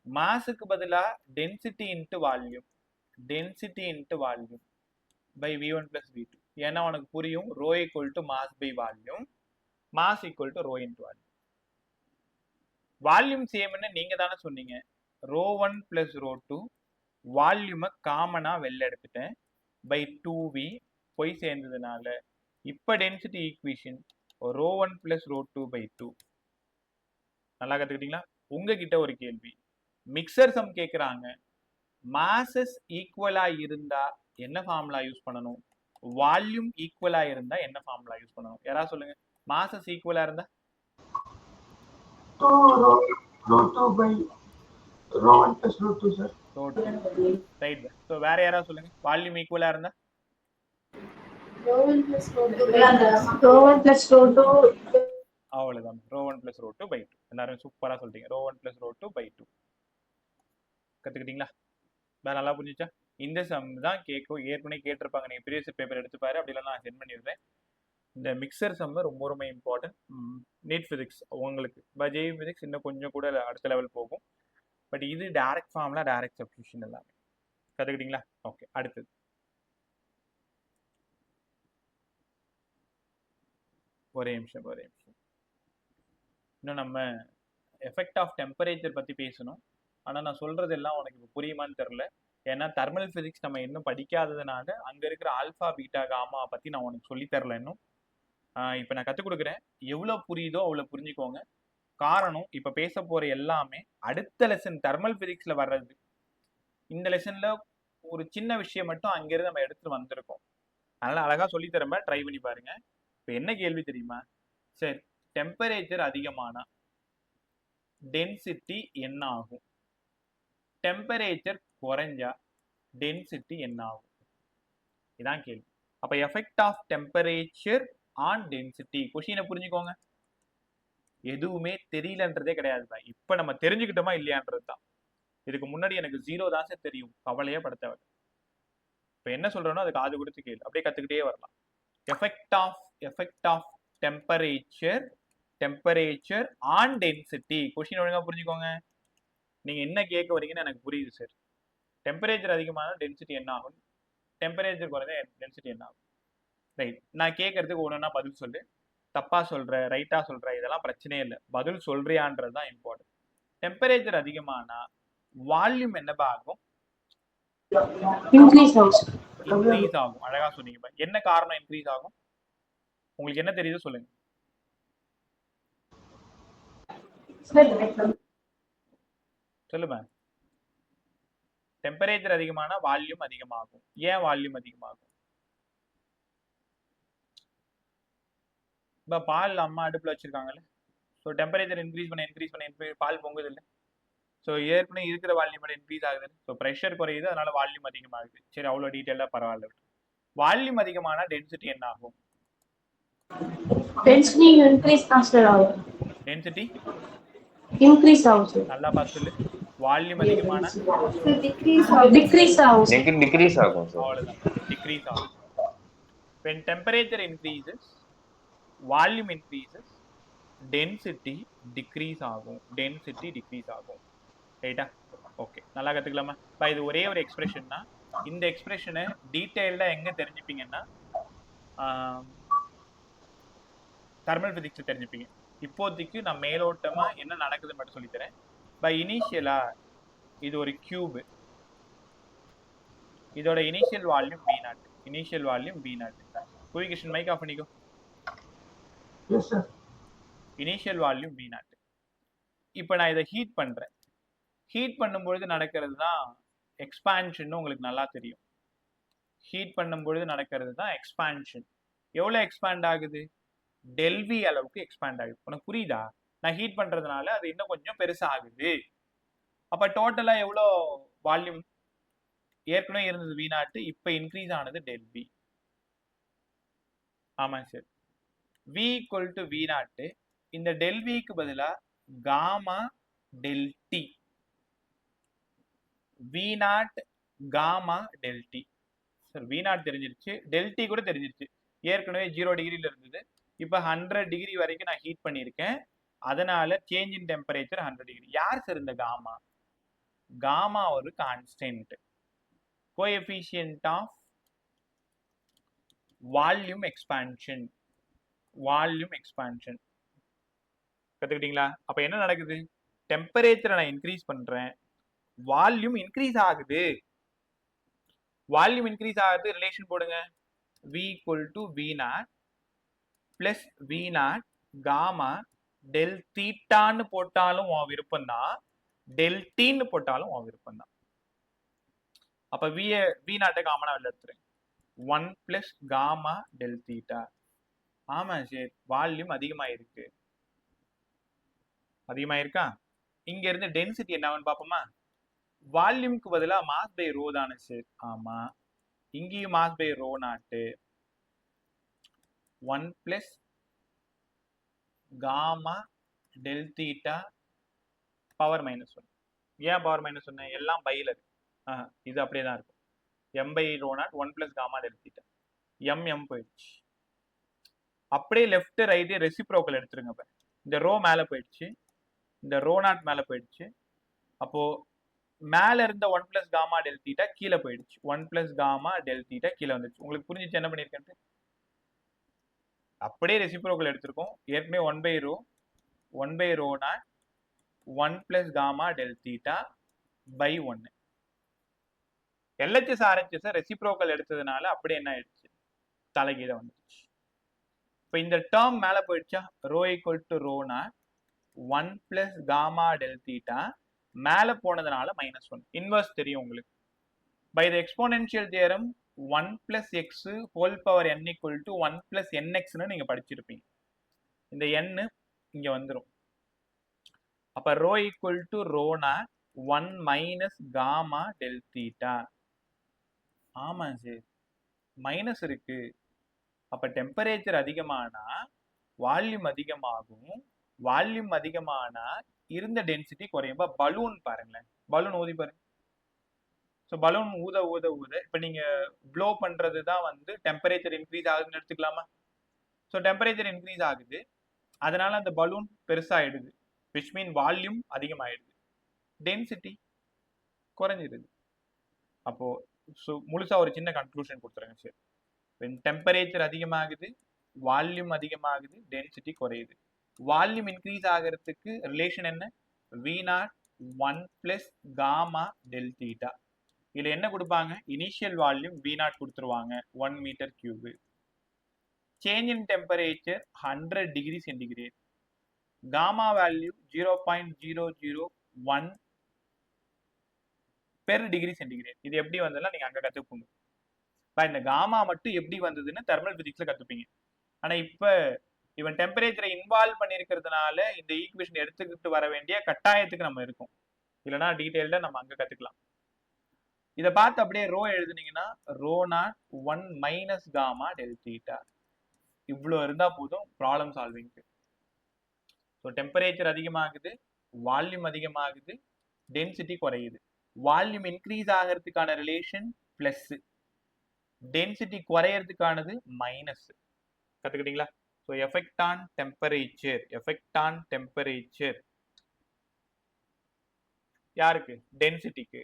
மாஸுக்கு பதிலா density into volume, density into volume by v1 + v2. ஏன்னா உனக்கு புரியும், rho equal to mass by volume, mass equal to rho into volume. Volume சேம்னு நீங்க தானே சொன்னீங்க. ரோ 1 பிளஸ் ரோ 2 வால்யூமை காமனா வெளில எடுத்துட்டேன் பை 2v போய் சேர்ந்ததுனால இப்போ density equation rho 1 plus rho 2 by 2. நல்லா கத்துக்கிட்டீங்களா? உங்ககிட்ட ஒரு கேள்வி, மிக்சர் சம் கேட்குறாங்க. மாசஸ் ஈக்குவலா இருந்தா என்ன ஃபார்முலா யூஸ் பண்ணணும், வால்யூம் ஈக்குவலா இருந்தா என்ன ஃபார்முலா யூஸ் பண்ணணும்? யாராவது சொல்லுங்க. மாசஸ் ஈக்குவலா இருந்தா rho 2 by rho 1 plus rho 2 sir. Rho 2 right. So வேற யாராவது சொல்லுங்க. வால்யூம் ஈக்குவலா இருந்தா Rho 1 plus rho 2. அவ்வளவுதான். Rho 1 plus rho 2 by 2. எல்லாரும் சூப்பரா சொல்றீங்க. ரோ 1 பிளஸ் ரோ 2 பை 2 கத்துக்கிட்டீங்களா? வேற நல்லா புரிஞ்சுச்சா? இந்த சம் தான் கேட்கும். ஏற்கனவே கேட்டிருப்பாங்க. நீங்க ப்ரீவியஸ் பேப்பர் எடுத்து பாரு. அப்படி இல்லைன்னா நான் சென்ட் பண்ணிடுறேன். இந்த மிக்சர் சம் ரொம்ப ரொம்ப இம்பார்ட்டன்ட். நீட் பிசிக்ஸ் உங்களுக்கு ஜேஇ பிசிக்ஸ் இன்னும் கொஞ்சம் கூட அடுத்த லெவல் போகும். பட் இது டைரக்ட் ஃபார்முலா, டைரக்ட் சப்ஸ்டிடியூஷன் எல்லாமே கத்துக்கிட்டீங்களா? ஓகே, அடுத்தது ஒரே நிமிஷம். இன்னும் நம்ம எஃபெக்ட் ஆஃப் டெம்பரேச்சர் பற்றி பேசணும். ஆனால் நான் சொல்கிறது எல்லாம் உனக்கு இப்போ புரியுமான்னு தெரில. ஏன்னா தெர்மல் ஃபிசிக்ஸ் நம்ம இன்னும் படிக்காததுனால அங்கே இருக்கிற ஆல்ஃபா பீட்டா காமா பற்றி நான் உனக்கு சொல்லித்தரல இன்னும். இப்போ நான் கற்றுக் கொடுக்குறேன். எவ்வளோ புரியுதோ அவ்வளோ புரிஞ்சுக்கோங்க. காரணம், இப்போ பேச போகிற எல்லாமே அடுத்த லெசன் தெர்மல் ஃபிசிக்ஸில் வர்றது. இந்த லெசனில் ஒரு சின்ன விஷயம் மட்டும் அங்கேருந்து நம்ம எடுத்துகிட்டு வந்திருக்கோம். அதனால் அழகாக சொல்லித்தரம்ப, ட்ரை பண்ணி பாருங்கள். இப்போ என்ன கேள்வி தெரியுமா? சரி, டெம்பரேச்சர் அதிகமானா டென்சிட்டி என்ன ஆகும்? டெம்பரேச்சர் குறைஞ்சா டென்சிட்டி என்ன ஆகும்? இதான் கேள்வி. அப்ப effect of temperature on density. கொஸ்டினை புரிஞ்சுக்கோங்க. எதுவுமே தெரியலன்றதே கிடையாது. இப்ப நம்ம தெரிஞ்சுக்கிட்டோமா இல்லையான்றது தான். இதுக்கு முன்னாடி எனக்கு 0 தான் சார் தெரியும், கவலையே பட தேவை. இப்ப என்ன சொல்றேனோ அது காது கொடுத்து கேளு, அப்படியே கத்துக்கிட்டே வரலாம். Effect of temperature on density. கொஸ்டின் ஒழுங்கா புரிஞ்சுக்கோங்க. நீங்க என்ன கேட்க வரீங்கன்னு எனக்கு புரியுது சார். டெம்பரேச்சர் அதிகமான டென்சிட்டி என்ன ஆகும், டெம்பரேச்சர் குறைஞ்ச டென்சிட்டி என்ன ஆகும்? ரைட். நான் கேட்கறதுக்கு ஒன்றுனா பதில் சொல்லு. தப்பா சொல்ற, ரைட்டா சொல்ற, இதெல்லாம் பிரச்சனையே இல்லை. பதில் சொல்றியான்றது தான் இம்பார்ட்டன்ட். டெம்பரேச்சர் அதிகமானா வால்யூம் என்னப்பா ஆகும்? Increase ஆகும். அழகா சொன்னீங்க. என்ன காரணம் இன்க்ரீஸ் ஆகும்? உங்களுக்கு என்ன தெரியுது சொல்லுங்க. சொல்லுங்க. டெம்பரேச்சர் அதிகமானா வால்யூம் அதிகமாகும். ஏன் வால்யூம் அதிகமாகும்? இப்போ பால் அம்மா அடுப்பில் வச்சிருக்காங்கல்ல. ஸோ டெம்பரேச்சர் இன்க்ரீஸ் பண்ண பால் பொங்குது இல்லை. ஸோ ஏற்கனவே இருக்கிற வால்யூம் இன்க்ரீஸ் ஆகுது. ஸோ ப்ரெஷர் குறையுது, அதனால வால்யூம் அதிகமாகுது. சரி, அவ்வளோ டீட்டெயிலாக பரவாயில்ல. வால்யூம் அதிகமானா டென்சிட்டி என்ன ஆகும்? Density increase faster ஆகும். டென்சிட்டி Increase ஆகும். நல்லா பார்த்து சொல்லு. வால்யூம் அதிகமானா Decrease ஆகும். டிக்ரீஸ் ஆகும் சார். அவ்வளவுதான், டிக்ரீஸ் ஆகும். when temperature increases volume increases density decrease ஆகும். ரைட்டா? ஓகே, நல்லா கத்துக்கலாமா? இப்போ இது ஒரே ஒரு எக்ஸ்பிரஷன் தான். இந்த எக்ஸ்பிரஷனை டீட்டெயில்டா எங்க தெரிஞ்சுப்பீங்கன்னா தெர்மல் பிசிக்ஸ் தெரிஞ்சுப்பீங்க. இப்போதைக்கு நான் மேலோட்டமா என்ன நடக்குதுன்னு மட்டும் சொல்லித்தரேன். பை இனிஷியலா இது ஒரு கியூப். இதோட இனிஷியல் வால்யூம் V0. குயிகிஷன் மைக் ஆஃப் பண்ணிக்கோ. Yes sir. Initial volume V0. இப்போ நான் இதை ஹீட் பண்றேன். ஹீட் பண்ணும்பொழுது நடக்கிறது தான் எக்ஸ்பான்ஷன். உங்களுக்கு நல்லா தெரியும். ஹீட் பண்ணும்பொழுது நடக்கிறது தான் எக்ஸ்பான்ஷன். எவ்வளோ எக்ஸ்பேண்ட் ஆகுது? டெல்வி அளவுக்கு எக்ஸ்பேண்ட் ஆகுது. உனக்கு புரியுதா? நான் ஹீட் பண்றதுனால அது இன்னும் கொஞ்சம் பெருசாகுது. அப்ப டோட்டலா எவ்வளோ வால்யூம்? ஏற்கனவே இருந்தது V0, இப்ப இன்க்ரீஸ் ஆனது டெல்வி. ஆமாங்க sir. V equal to V0. இந்த டெல்விக்கு பதிலா gamma delta T. V0 gamma delta T. Sir V0 தெரிஞ்சிருச்சு, டெல்டி கூட தெரிஞ்சிருச்சு. ஏற்கனவே 0 டிகிரில இருந்தது, இப்போ 100 டிகிரி வரைக்கும் நான் ஹீட் பண்ணியிருக்கேன். அதனால சேஞ்ச் இன் டெம்பரேச்சர் 100 டிகிரி. யார் சார் இந்த காமா? காமா ஒரு constant, coefficient of volume expansion. கத்துக்கிட்டீங்களா? அப்ப என்ன நடக்குது? டெம்பரேச்சரை நான் இன்க்ரீஸ் பண்றேன், வால்யூம் இன்க்ரீஸ் ஆகுது. வால்யூம் இன்க்ரீஸ் ஆகுது, ரிலேஷன் போடுங்க. V equal to V0 plus V0 gamma del தீட்டான்னு போட்டாலும் உன் விருப்பம் தான், டெல் டீன்னு போட்டாலும் உன் விருப்பம் தான். அப்ப V0 காமனா வெளில எடுத்துறேன். 1 plus காமா டெல் தீட்டா. ஆமா சரி, வால்யூம் அதிகமாயிருக்கு. அதிகமாயிருக்கா? இங்க இருந்து டென்சிட்டி என்னன்னு பாப்போமா? வால்யூம்க்கு பதிலா மாஸ் பை ரோ தானே சார்? ஆமா, இங்கேயும் mass by rho naught 1 plus gamma del theta power -1. ஏன் பவர் -1? எல்லாம் பைல இருக்கு. இது அப்படியே தான் இருக்கும். m by rho not 1 plus gamma del theta. m போயிடுச்சு. அப்படியே லெஃப்ட் ரைட் ரெசிப்ரோக்கல் எடுத்துருங்க. பாரு, இந்த ரோ மேல போயிடுச்சு, இந்த ரோ நாட் மேல போயிடுச்சு. அப்போ மேல இருந்த 1 plus காமா டெல் தீட்டா கீழே போயிடுச்சு. 1 plus காமா டெல் தீட்டா கீழே வந்துருச்சு. உங்களுக்கு புரிஞ்சிச்சு என்ன பண்ணிருக்கேன்? அப்படியே ரெசிப்ரோக்கல் எடுத்திருக்கோம். ஏற்கனவே 1 by rho not 1 plus gamma del theta by 1. LHS RHS reciprocal எடுத்ததுனால அப்படியே என்ன ஆயிடுச்சு? தலைகீழ வந்துருச்சு. இப்போ இந்த டேர்ம் மேல போயிடுச்சா? Rho equal to rho not 1 plus gamma del theta மேல போனதுனால -1. இன்வர்ஸ் தெரியும் உங்களுக்கு. By the exponential theorem 1 plus x whole power n equal to 1 plus nx னு நீங்க படிச்சிருப்பீங்க. இந்த n இங்க வந்துரும். அப்ப rho equal to rho not 1 minus gamma del theta. ஆமா சார், மைனஸ் இருக்கு. அப்ப டெம்பரேச்சர் அதிகமானா வால்யூம் அதிகமாகும். வால்யூம் அதிகமானா இருந்த டென்சிட்டி குறையும். பலூன் பாருங்களேன், பலூன் ஊதி பாருங்க. ஸோ பலூன் ஊத ஊத ஊத இப்போ நீங்க ப்ளோ பண்றது தான் வந்து டெம்பரேச்சர் இன்க்ரீஸ் ஆகுதுன்னு எடுத்துக்கலாமா? ஸோ டெம்பரேச்சர் இன்க்ரீஸ் ஆகுது, அதனால அந்த பலூன் பெருசாயிடுது, விச் மீன் வால்யூம் அதிகமாயிடுது, டென்சிட்டி குறைஞ்சிடுது. அப்போ ஸோ முழுசா ஒரு சின்ன கன்க்ளூஷன் கொடுத்துருங்க சார். டெம்பரேச்சர் அதிகமாகுது, வால்யூம் அதிகமாகுது, டென்சிட்டி குறையுது. வால்யூம் இன்க்ரீஸ் ஆகிறதுக்கு ரிலேஷன் என்ன? V0 1 plus gamma del theta. இதுல என்ன கொடுப்பாங்க? இனிஷியல் வால்யூம் V0 கொடுத்துருவாங்க 1 metre cube. Change in temperature 100 degree centigrade. Gamma value 0.001 per degree centigrade. இது எப்படி வந்ததுன்னா நீங்க அங்க கத்துப்பீங்க. இந்த காமா மட்டும் எப்படி வந்ததுன்னு தெர்மல் பிசிக்ஸ்ல கத்துப்பீங்க. ஆனா இப்ப இவன் டெம்பரேச்சரை இன்வால்வ் பண்ணிருக்கிறதுனால இந்த ஈக்குவேஷன் எடுத்துக்கிட்டு வர வேண்டிய கட்டாயத்துக்கு நம்ம இருக்கோம். இல்லைன்னா டீடைல்டா நம்ம அங்க கத்துக்கலாம். இதை பார்த்து அப்படியே ரோ எழுதுனீங்கன்னா rho not 1 minus gamma del theta. இவ்வளோ இருந்தா போதும் ப்ராப்ளம் சால்விங்க்கு. ஸோ டெம்பரேச்சர் அதிகமாகுது, வால்யூம் அதிகமாகுது, டென்சிட்டி குறையுது. வால்யூம் இன்க்ரீஸ் ஆகிறதுக்கான ரிலேஷன் பிளஸ், டென்சிட்டி குறையறதுக்கானது மைனஸ். கத்துக்கிட்டீங்களா? ஸோ எஃபெக்ட் ஆன் டெம்பரேச்சர் யாருக்கு? டென்சிட்டிக்கு.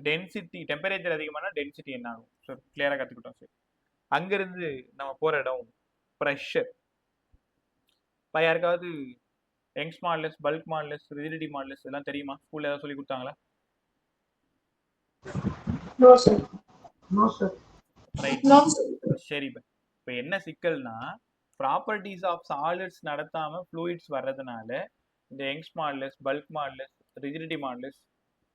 டென்சிட்டி டெம்பரேச்சர் அதிகமான டென்சிட்டி என்ன ஆகும்? ஸோ கிளியரா கத்துக்கிட்டோம் சார். அங்கிருந்து நம்ம போற இடம் ப்ரெஷர். இப்போ யாருக்காவது Young's modulus, bulk modulus, rigidity modulus இதெல்லாம் தெரியுமா? ஸ்கூல்ல ஏதாவது சொல்லி கொடுத்தாங்களா? No, sir. No, sir. Right, சரி. இப்போ என்ன சிக்கல்னா ப்ராப்பர்ட்டிஸ் ஆஃப் சாலிட்ஸ் நடத்தாம ஃப்ளூயிட்ஸ் வர்றதுனால இந்த Young's modulus, bulk modulus, rigidity modulus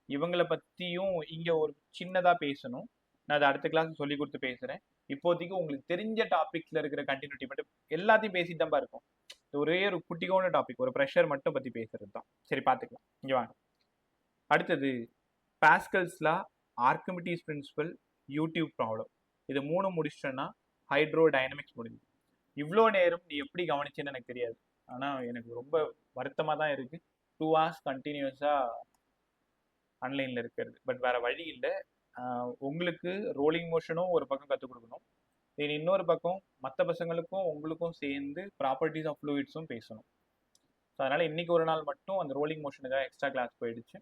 இவங்களை பத்தியும் இங்க ஒரு சின்னதா பேசணும். நான் அதை அடுத்த கிளாஸ் சொல்லி கொடுத்து பேசுறேன். இப்போதைக்கு உங்களுக்கு தெரிஞ்ச டாபிக்ஸ்ல இருக்கிற கண்டினியூட்டி மட்டும் எல்லாத்தையும் பேசிட்டு தான் இருக்கும். ஒரே ஒரு குட்டிகோன டாபிக், ஒரு ப்ரெஷர் மட்டும் பத்தி பேசுறது தான். சரி, பார்த்துக்கலாம். இங்க வாங்க. அடுத்தது பாஸ்கல்ஸ் லா, ஆர்கிமிடிஸ் பிரின்சிபல், யூடியூப் ப்ராப்ளம். இது 3 முடிச்சிட்டேன்னா ஹைட்ரோ டைனமிக்ஸ் முடிஞ்சு. இவ்வளோ நேரம் நீ எப்படி கவனிச்சேன்னு எனக்கு தெரியாது, ஆனா எனக்கு ரொம்ப வருத்தமா தான் இருக்கு. 2 hours கண்டினியூஸா ஆன்லைன்ல இருக்கிறது. பட் வேற வழி இல்லை. உங்களுக்கு ரோலிங் மோஷனும் ஒரு பக்கம் கற்றுக் கொடுக்கணும், இன்னொரு பக்கம் மற்ற பசங்களுக்கும் உங்களுக்கும் சேர்ந்து ப்ராப்பர்ட்டிஸ் ஆஃப் ஃப்ளூயிட்ஸும் பேசணும். ஸோ அதனால இன்னைக்கு ஒரு நாள் மட்டும் அந்த ரோலிங் மோஷனுக்காக எக்ஸ்ட்ரா கிளாஸ் போயிடுச்சு.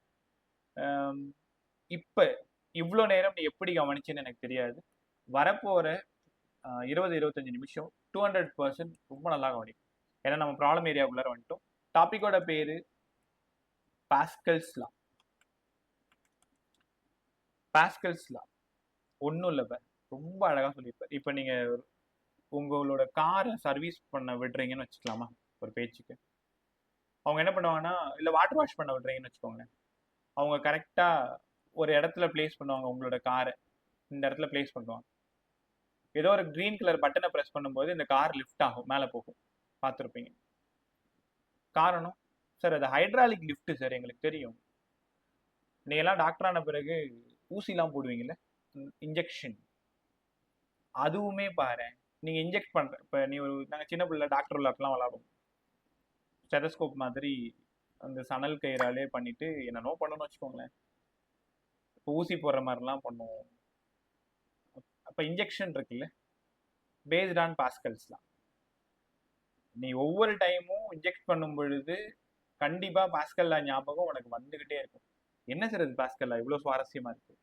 இப்போ இவ்வளோ நேரம் நீ எப்படி கவனிச்சுன்னு எனக்கு தெரியாது. வரப்போகிற 20-25 நிமிஷம் 200% ரொம்ப நல்லா கவனிக்கும். ஏன்னா நம்ம ப்ராப்ளம் ஏரியாவுக்குள்ளார வந்துட்டோம். டாப்பிக்கோட பேரு பாஸ்கல்ஸ் லா. பாஸ்கல்ஸ் லா ஒன்றும் இல்லை, ரொம்ப அழகா சொல்லியிருப்பார். இப்போ நீங்க உங்களோட காரை சர்வீஸ் பண்ண விடுறீங்கன்னு வச்சுக்கலாமா ஒரு பேச்சுக்கு. அவங்க என்ன பண்ணுவாங்கன்னா, இல்லை வாட்டர் வாஷ் பண்ண விடுறீங்கன்னு வச்சுக்கோங்க, அவங்க கரெக்டா ஒரு இடத்துல பிளேஸ் பண்ணுவாங்க உங்களோட காரை. இந்த இடத்துல பிளேஸ் பண்ணுவாங்க. ஏதோ ஒரு கிரீன் கலர் பட்டனை ப்ரெஸ் பண்ணும்போது இந்த கார் லிஃப்ட் ஆகும், மேலே போகும். பார்த்துருப்பீங்க. காரணம் சார், அது ஹைட்ராலிக் லிஃப்ட் சார், எங்களுக்கு தெரியும். நீங்கெல்லாம் டாக்டர் ஆன பிறகு ஊசிலாம் போடுவீங்கல்ல, இன்ஜெக்ஷன். அதுவுமே பாரு, நீங்க இன்ஜெக்ட் பண்ற, இப்போ நீ ஒரு நாங்கள் சின்ன பிள்ளை டாக்டர் விளையாட்டுலாம் விளாடுவோம். ஸ்டெதஸ்கோப் மாதிரி அந்த சணல் கயிறாலே பண்ணிட்டு என்னென்னோ பண்ணணும்னு வச்சுக்கோங்களேன். இப்போ ஊசி போடுற மாதிரிலாம் பண்ணுவோம். அப்போ இன்ஜெக்ஷன் இருக்குல்ல, பேஸ்ட் ஆன் பாஸ்கல்ஸ்லாம். நீ ஒவ்வொரு டைமும் இன்ஜெக்ட் பண்ணும் பொழுது கண்டிப்பா பாஸ்கல்லா ஞாபகம் உனக்கு வந்துகிட்டே இருக்கும். என்ன சார் இது பாஸ்கல்லா இவ்வளவு சுவாரஸ்யமா இருக்கு?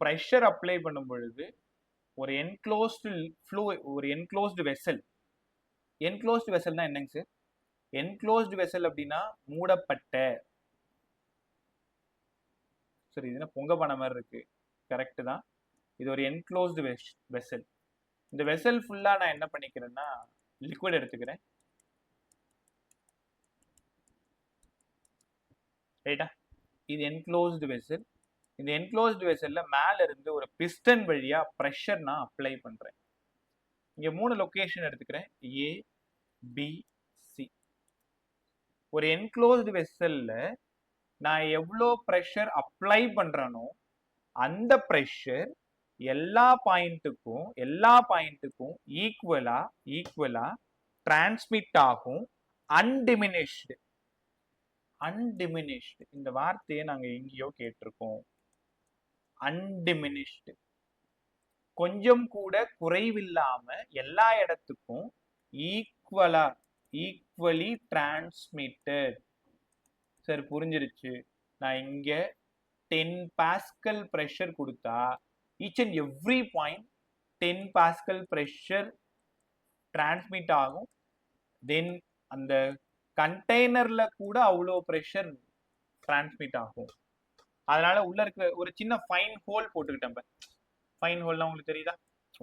ப்ரெஷர் அப்ளை பண்ணும் பொழுது ஒரு என்க்ளோஸ்டு ஃப்ளூ, ஒரு என்க்ளோஸ்டு வெசல். என்க்ளோஸ்டு வெசல்னா என்னங்க சார்? என்க்ளோஸ்டு வெசல் அப்படின்னா மூடப்பட்ட. சரி, இது என்ன பொங்க பண்ண மாதிரி இருக்கு? கரெக்ட் தான், இது ஒரு என்க்ளோஸ்டு வெசல். இந்த வெசல் ஃபுல்லா நான் என்ன பண்ணிக்கிறேன்னா லிக்விட் எடுத்துக்கிறேன். ரைட்டா? இது என்க்ளோஸ்டு வெசல். இந்த என்க்ளோஸ்டு வெசல்ல மேல இருந்து ஒரு பிஸ்டன் வழியா ப்ரெஷர் நான் அப்ளை பண்றேன். இங்க 3 லொகேஷன் எடுத்துக்கிறேன், ஏ, பி, சி. ஒரு என்க்ளோஸ்டு வெசல்ல நான் எவ்வளோ ப்ரெஷர் அப்ளை பண்றேனோ அந்த ப்ரெஷர் எல்லா பாயிண்ட்டுக்கும் ஈக்குவலா டிரான்ஸ்மிட் ஆகும். அன்டிமினிஷ்டு. அன்டிமினிஷ்டு இந்த வார்த்தையை நாங்க எங்கேயோ கேட்டிருக்கோம். அன்டிமினிஷ்டு, கொஞ்சம் கூட குறைவில்லாம எல்லா இடத்துக்கும் ஈக்குவலி டிரான்ஸ்மிட்டட். சார் புரிஞ்சிருச்சு. நான் இங்க 10 பாஸ்கல் ப்ரெஷர் கொடுத்தா each and every point 10 pascal pressure transmit ஆகும். தென் அந்த கண்டெய்னர்ல கூட அவ்வளோ ப்ரெஷர் டிரான்ஸ்மிட் ஆகும். அதனால உள்ள இருக்க ஒரு சின்ன ஃபைன் ஹோல் போட்டுக்கிட்டேன். ஃபைன் ஹோல்னா உங்களுக்கு தெரியுதா?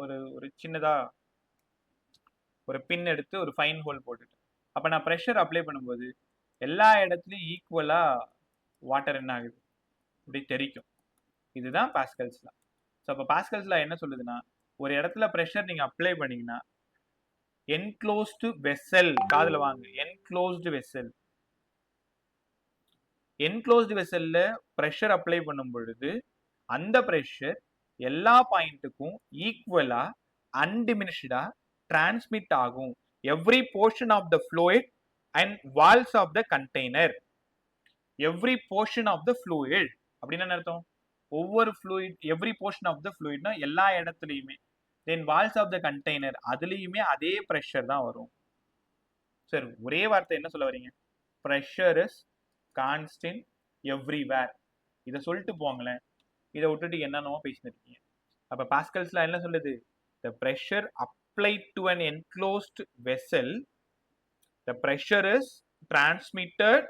ஒரு சின்னதா ஒரு பின் எடுத்து ஒரு ஃபைன் ஹோல் போட்டுட்டேன். அப்ப நான் ப்ரெஷர் அப்ளை பண்ணும்போது எல்லா இடத்துலையும் ஈக்குவலா வாட்டர் என்ன ஆகுது, இப்படி தெரிக்கும். இதுதான் பாஸ்கல்ஸ் லா. ஸோ அப்போ பாஸ்கல்ஸ் லா என்ன சொல்லுதுன்னா, ஒரு இடத்துல ப்ரெஷர் நீங்க அப்ளை பண்ணீங்கன்னா என்க்ளோஸ்டு வெசல், காதுல வாங்க, என்க்ளோஸ்டு வெசல். என்க்ளோஸ்டு வெசல்ல ப்ரெஷர் அப்ளை பண்ணும் பொழுது அந்த ப்ரெஷர் எல்லா பாயிண்ட்டுக்கும் ஈக்குவலா அன்டிமினிஷ்டா டிரான்ஸ்மிட் ஆகும். Every portion of the fluid and walls of the container. Every portion of the fluid அப்படின்னு என்ன அர்த்தம்? ஒவ்வொரு fluid, every portion of the ஃப்ளூயிட்னா எல்லா இடத்துலையுமே. Then walls of the container, அதுலேயுமே அதே ப்ரெஷர் தான் வரும். சார் ஒரே வார்த்தை என்ன சொல்ல வரீங்க? Pressure is constant everywhere. இதை சொல்லிட்டு போங்களேன். இதை விட்டுட்டு என்னென்னவோ பேசிட்டு இருக்கீங்க. அப்போ பாஸ்கல்ஸ்ல என்ன சொல்லுது? the pressure applied to an enclosed vessel, the pressure is transmitted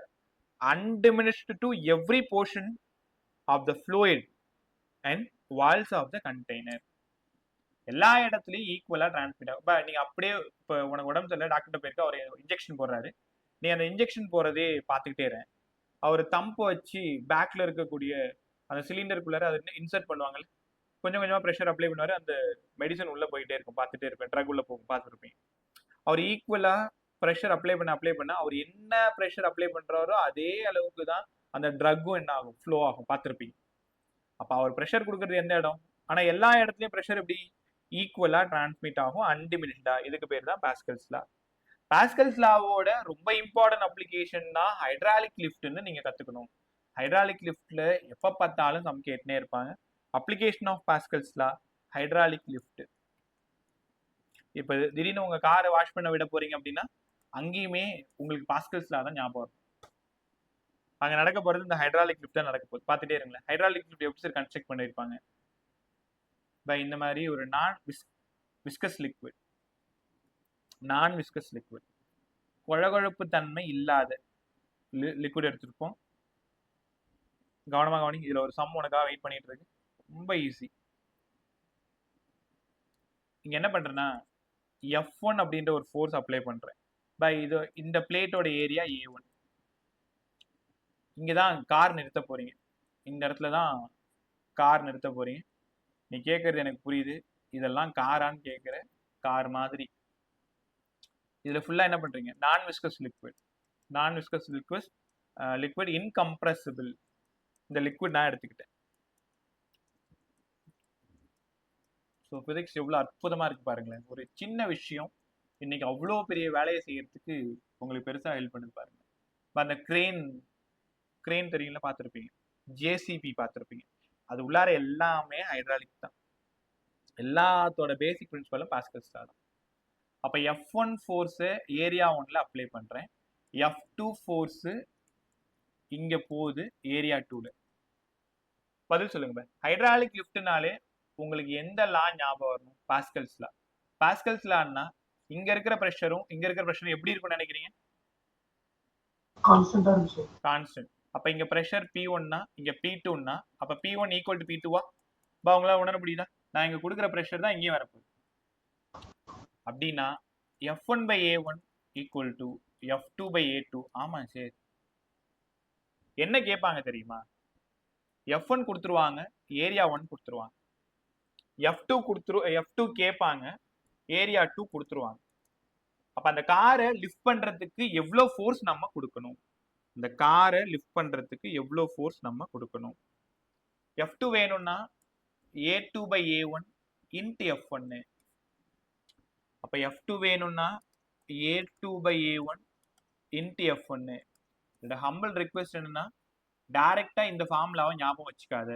undiminished to every portion of the fluid and walls of the container. எல்லா இடத்துலையும் ஈக்குவலா டிரான்ஸ்மிட் ஆகும். நீங்க அப்படியே இப்போ உனக்கு உடம்பு சரியில்லை, டாக்டர் போயிருக்க, அவர் இன்ஜெக்ஷன் போடுறாரு, நீ அந்த இன்ஜெக்ஷன் போறதே பார்த்துக்கிட்டே இரு. அவர் தம்பை வச்சு பேக்ல இருக்கக்கூடிய அந்த சிலிண்டருக்குள்ளார அதை இன்சர்ட் பண்ணுவாங்கல்ல, கொஞ்சம் கொஞ்சமா ப்ரெஷர் அப்ளை பண்ணுவாரு, அந்த மெடிசன் உள்ள போயிட்டே இருக்கும், பார்த்துட்டே இருப்பேன், ட்ரக் உள்ள போகும், பார்த்துருப்பீங்க. அவர் ஈக்குவலா ப்ரெஷர் அப்ளை பண்ண அவர் என்ன ப்ரெஷர் அப்ளை பண்றாரோ அதே அளவுக்கு தான் அந்த ட்ரக்கும் என்ன ஆகும், ஃப்ளோ ஆகும், பார்த்துருப்பீங்க. அப்ப அவர் ப்ரெஷர் கொடுக்கறது எந்த இடம், ஆனா எல்லா இடத்துலயும் ப்ரெஷர் எப்படி ஈக்குவலா டிரான்ஸ்மிட் ஆகும், அன்டிமினிஷ்டா. இதுக்கு பேர் தான் பாஸ்கல்ஸ் லா. பாஸ்கல்ஸ் லாவோட ரொம்ப இம்பார்ட்டன்ட் அப்ளிகேஷன் தான் ஹைட்ராலிக் லிஃப்ட்னு நீங்க கத்துக்கணும். ஹைட்ராலிக் லிஃப்ட்ல எப்ப பார்த்தாலும் நம்ம கேட்டுனே இருப்பாங்க. Application of Pascal's law, hydraulic lift. இப்ப திடீர்னு உங்க காரை வாஷ் பண்ண விட போறீங்க அப்படின்னா அங்கேயுமே உங்களுக்கு பாஸ்கல்ஸ் லா தான் ஞாபகம் இருக்கும். அங்க நடக்க போறது இந்த ஹைட்ராலிக் லிஃப்ட் தான் நடக்க போகுது, பார்த்துட்டே இருங்களேன். ஹைட்ராலிக் லிஃப்ட் எப்படி சார் கன்ஸ்ட்ரக்ட் பண்ணிருப்பாங்க? இந்த மாதிரி ஒரு விஸ்கஸ் லிக்விட், குழகுழப்பு தன்மை இல்லாத லிக்விட் எடுத்திருப்போம். கவனமா கவனிங்க. இதுல ஒரு சம் உனக்காக வெயிட் பண்ணிட்டு இருக்கு. ரொம்ப ஈஸி. இங்க என்ன பண்றேன்னா F1 அப்படின்ற ஒரு ஃபோர்ஸ் அப்ளை பண்றேன். பை இது இந்த பிளேட்டோட ஏரியா A1. இங்க தான் கார் நிறுத்த போறீங்க. இந்த இடத்துல தான் கார் நிறுத்த போறீங்க. நீ கேட்கறது எனக்கு புரியுது. இதெல்லாம் காரான்னு கேட்குற. கார் மாதிரி. இதுல ஃபுல்லா என்ன பண்றீங்க? நான் விஸ்கஸ் லிக்விட். நான் விஸ்கஸ் லிக்விட் இன்கம்ப்ரசிபிள். இந்த லிக்விட் நான் எடுத்துக்கிட்டேன். ஸோ பிசிக்ஸ் எவ்வளோ அற்புதமா இருக்கு பாருங்களேன். ஒரு சின்ன விஷயம் இன்னைக்கு அவ்வளோ பெரிய வேலையை செய்யறதுக்கு உங்களுக்கு பெருசா ஹெல்ப் பண்ணுது பாருங்க. இப்ப அந்த கிரேன் தெரியுங்களா, பார்த்துருப்பீங்க. ஜேசிபி பார்த்துருப்பீங்க. அது உள்ளார எல்லாமே ஹைட்ராலிக் தான். எல்லாத்தோட பேசிக் பிரின்சிபலும் பாஸ்கல்ஸ் தான். அப்ப F1 ஃபோர்ஸு ஏரியா 1ல அப்ளை பண்றேன். F2 ஃபோர்ஸு இங்க போகுது ஏரியா 2ல. பதில் சொல்லுங்க. ஹைட்ராலிக் லிஃப்ட்னாலே உங்களுக்கு எந்த லா ஞாபகம் வரணும்? பாஸ்கல்ஸ் லா. பாஸ்கல்ஸ் லான்னா இங்க இருக்கிற ப்ரெஷரும் இங்க இருக்கிற ப்ரெஷரும் எப்படி இருக்கும்னு நினைக்கிறீங்க? கான்ஸ்டன்ட். அப்ப இங்க ப்ரெஷர் P1னா இங்க P2னா அப்ப P1 ஈக்குவல் டு P2வா? உங்களால உணர முடியுதா? நான் இங்க கொடுக்குற ப்ரெஷர் தான் இங்கேயும் வரப்போகுது. அப்படின்னா F1/A1 ஈக்குவல் டு F2/A2. ஆமா சரி. என்ன கேட்பாங்க தெரியுமா? F1 கொடுத்துருவாங்க, ஏரியா 1 கொடுத்துருவாங்க. F2 கேட்பாங்க, ஏரியா 2 கொடுத்துருவாங்க. அப்ப அந்த காரை லிஃப்ட் பண்றதுக்கு எவ்வளவு ஃபோர்ஸ் நம்ம கொடுக்கணும்? இந்த காரை லிஃப்ட் பண்றதுக்கு எவ்வளவு ஃபோர்ஸ் நம்ம கொடுக்கணும்? F2 வேணும்னா A2/A1 இன்ட்டு F1. அப்ப F2 வேணும்னா A2/A1 இன்ட்டு F1. இதோட ஹம்பிள் ரிக்வெஸ்ட் என்னன்னா டைரக்டா இந்த ஃபார்முலாவை ஞாபகம் வச்சுக்காத.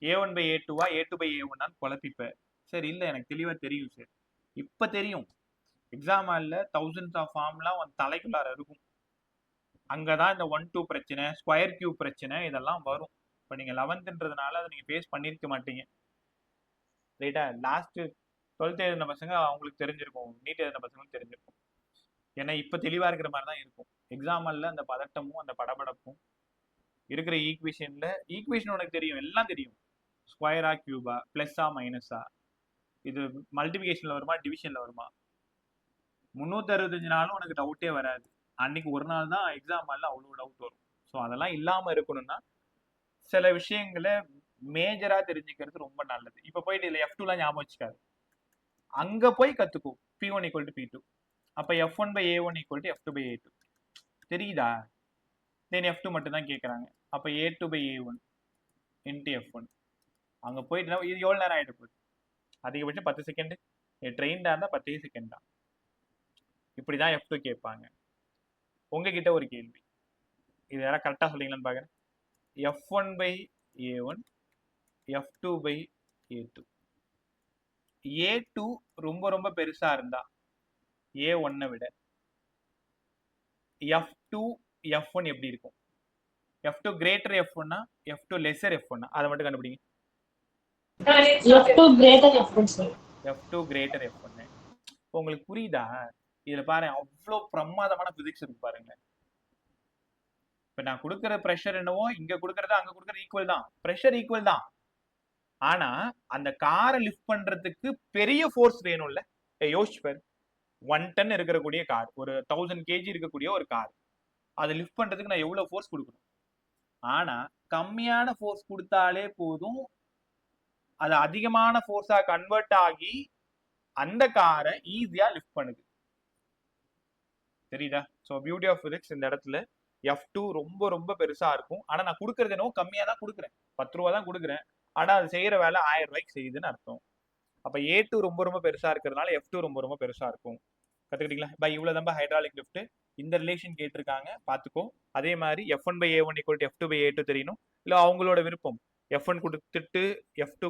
A1/A2வா A2/A1 குழப்பிப்ப. சரி, இல்லை எனக்கு தெளிவா தெரியும் சார். இப்ப தெரியும். எக்ஸாம் ஹால்ல thousands ஆஃப் ஃபார்முலா உன் தலைக்குள்ளார இருக்கும். அங்கதான் இந்த 1 2 பிரச்சனை, ஸ்கொயர் கியூப் பிரச்சனை இதெல்லாம் வரும். இப்போ நீங்க 11ன்றதுனால அதை நீங்க ஃபேஸ் பண்ணிருக்க மாட்டீங்க. ரைட்டா? லாஸ்ட் 12th எழுதின பசங்க அவங்களுக்கு தெரிஞ்சிருக்கும், நீட் எழுதின பசங்களுக்கு தெரிஞ்சிருக்கும். ஏன்னா இப்ப தெளிவா இருக்கிற மாதிரி தான் இருக்கும். எக்ஸாம் ஹால்ல அந்த பதட்டமும் அந்த படபடப்பும் இருக்கிற ஈக்குவேஷன் உனக்கு தெரியும், எல்லாம் தெரியும். ஸ்கொயரா கியூபா, பிளஸ்ஸா மைனஸா, இது மல்டிபிகேஷன்ல வருமா டிவிஷன்ல வருமா? 365 நாளும் உனக்கு டவுட்டே வராது. அன்னைக்கு ஒரு நாள் தான் எக்ஸாம் ஹால்ல அவ்வளோ டவுட் வரும். ஸோ அதெல்லாம் இல்லாம இருக்கணும்னா சில விஷயங்களை மேஜரா தெரிஞ்சுக்கிறது ரொம்ப நல்லது. இப்ப போயிட்டு இதுல F2லாம் ஞாபகம் வச்சுக்காது. அங்க போய் கத்துக்கும். P1 equal to P2. அப்ப F1/A1 ஈக்குவல் டு F2/A2. தெரியுதா? தென் F2 மட்டும் தான் கேட்குறாங்க. அப்ப A2/A1 இன்ட்டு F1. அங்க போயிட்டு இது எவ்வளவு நேரம் ஆயிட்டு போகுது? அதிகபட்சம் 10 செகண்ட். ட்ரெயின்டா இருந்தா 10 செகண்ட் தான். இப்படிதான் F2 கேட்பாங்க. உங்ககிட்ட ஒரு கேள்வி, இது யாராவது கரெக்டா சொல்றீங்களான்னு பாக்குறேன். F1/A1 F2/A2. A2 ரொம்ப ரொம்ப பெருசா இருந்தா A1 விட F2 F1 எப்படி இருக்கும்? F2 greater F1 F2 lesser F1? அதை மட்டும் கண்டுபிடிங்க. F2 greater F1 sir. F2 greater F1. உங்களுக்கு புரியுதா? இதுல பாருங்க அவ்வளோ பிரமாதமான பிசிக்ஸ் இருக்கு பாருங்க. இப்ப நான் கொடுக்குற ப்ரெஷர் என்னவோ இங்க கொடுக்கறது அங்க கொடுக்கறது ஈக்குவல் தான். ப்ரெஷர் ஈக்குவல் தான். ஆனா அந்த காரை லிஃப்ட் பண்றதுக்கு பெரிய ஃபோர்ஸ் வேணும்ல. யோசிச்சு பாரு. 1 டன் இருக்கக்கூடிய கார், ஒரு 1000 kg இருக்கக்கூடிய ஒரு கார், அதை லிஃப்ட் பண்றதுக்கு நான் எவ்வளவு ஃபோர்ஸ் கொடுக்கணும்? ஆனா கம்மியான ஃபோர்ஸ் கொடுத்தாலே போதும், அது அதிகமான ஃபோர்ஸா கன்வெர்ட் ஆகி அந்த காரை ஈஸியா லிஃப்ட் பண்ணுது. தெரியுதா? ஸோ பியூட்டி ஆஃப் பிசிக்ஸ் இந்த இடத்துல F2 ரொம்ப ரொம்ப பெருசா இருக்கும். ஆனா நான் கொடுக்கறது என்னவோ கம்மியா தான் கொடுக்குறேன். 10 ரூபா தான் கொடுக்குறேன். ஆனா அது செய்யற வேலை 1000 ரூபாய்க்கு செய்யுதுன்னு அர்த்தம். அப்ப A2 ரொம்ப ரொம்ப பெருசா இருக்கிறதுனால F2 ரொம்ப ரொம்ப பெருசா இருக்கும். கத்துக்கிட்டீங்களா? இவ்வளவு தான் ஹைட்ராலிக் லிஃப்ட். இந்த ரிலேஷன் கேட்டிருக்காங்க, பாத்துக்கோ. அதே மாதிரி F1/A1 ஈக்குவல் டு F2/A2 தெரியணும். இல்ல அவங்களோட விருப்பம், F1 கொடுத்துட்டு F2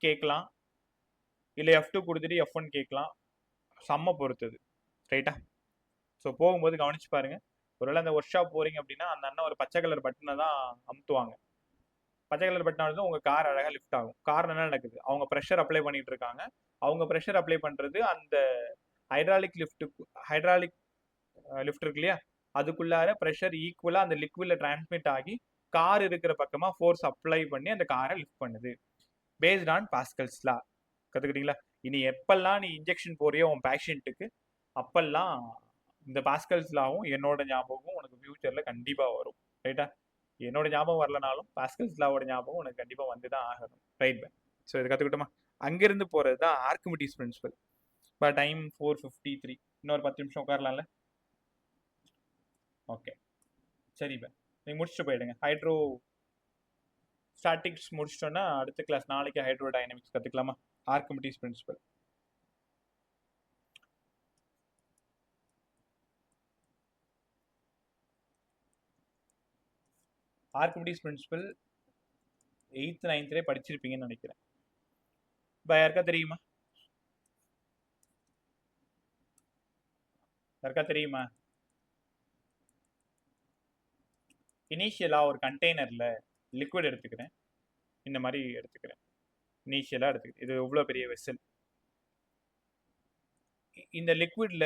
கேட்கலாம், இல்ல F2 கொடுத்துட்டு F1 கேட்கலாம். சம்ம பொறுத்தது. ரைட்டா? ஸோ போகும்போது கவனிச்சு பாருங்க. ஒருவேளை அந்த ஒர்க் ஷாப் போறீங்க அப்படின்னா அந்த அண்ணன் ஒரு பச்சை கலர் பட்டனை தான் அமுத்துவாங்க. பச்சை கலர் பட்டன் வந்து உங்க கார் அழகா லிஃப்ட் ஆகும். கார் என்ன நடக்குது? அவங்க ப்ரெஷர் அப்ளை பண்ணிட்டு இருக்காங்க. அவங்க ப்ரெஷர் அப்ளை பண்றது அந்த ஹைட்ராலிக் லிஃப்ட் இருக்கு இல்லையா, அதுக்குள்ளார ப்ரெஷர் ஈக்குவலா அந்த லிக்விட்ல டிரான்ஸ்மிட் ஆகி கார் இருக்கிற பக்கமா ஃபோர்ஸ் அப்ளை பண்ணி அந்த காரை லிஃப்ட் பண்ணுது பேஸ்ட் ஆன் பாஸ்கல்ஸ் லா. கத்துக்கிட்டீங்களா? இனி எப்பெல்லாம் நீ இன்ஜெக்ஷன் போறியோ உன் பேஷண்ட்டுக்கு அப்பெல்லாம் இந்த பாஸ்கல்ஸ் லாவும் என்னோட ஞாபகம் உனக்கு ஃபியூச்சர்ல கண்டிப்பா வரும். ரைட்டா? என்னோட ஞாபகம் வரலனாலும் பாஸ்கல்ஸ் லாவோட ஞாபகம் உனக்கு கண்டிப்பா வந்து தான் ஆகணும். Right bye. ஸோ இது கத்துக்கிட்டோமா? அங்கிருந்து போறது தான் ஆர்க்கிமிடிஸ் பிரின்சிபல். இப்போ டைம் 4:53. இன்னொரு 10 நிமிஷம் உட்காரலாம்ல? ஓகே, சரி பை. நீங்க முடிச்சுட்டு போயிடுங்க. ஹைட்ரோ ஸ்டாட்டிக்ஸ் முடிச்சிட்டோன்னா அடுத்த கிளாஸ் நாளைக்கு ஹைட்ரோ டைனமிக்ஸ் கத்துக்கலாமா? Archimedes principle. Archimedes principle 8th 9th படிச்சிருப்பீங்கன்னு நினைக்கிறேன். யாருக்கா தெரியுமா? யாருக்கா தெரியுமா? இனிஷியலா ஒரு கண்டெய்னர்ல லிக்விட் எடுத்துக்கிறேன். இந்த மாதிரி எடுத்துக்கிறேன். இனிஷியலா எடுத்துக்கிறேன். இது எவ்வளவு பெரிய வெசல். இந்த லிக்விட்ல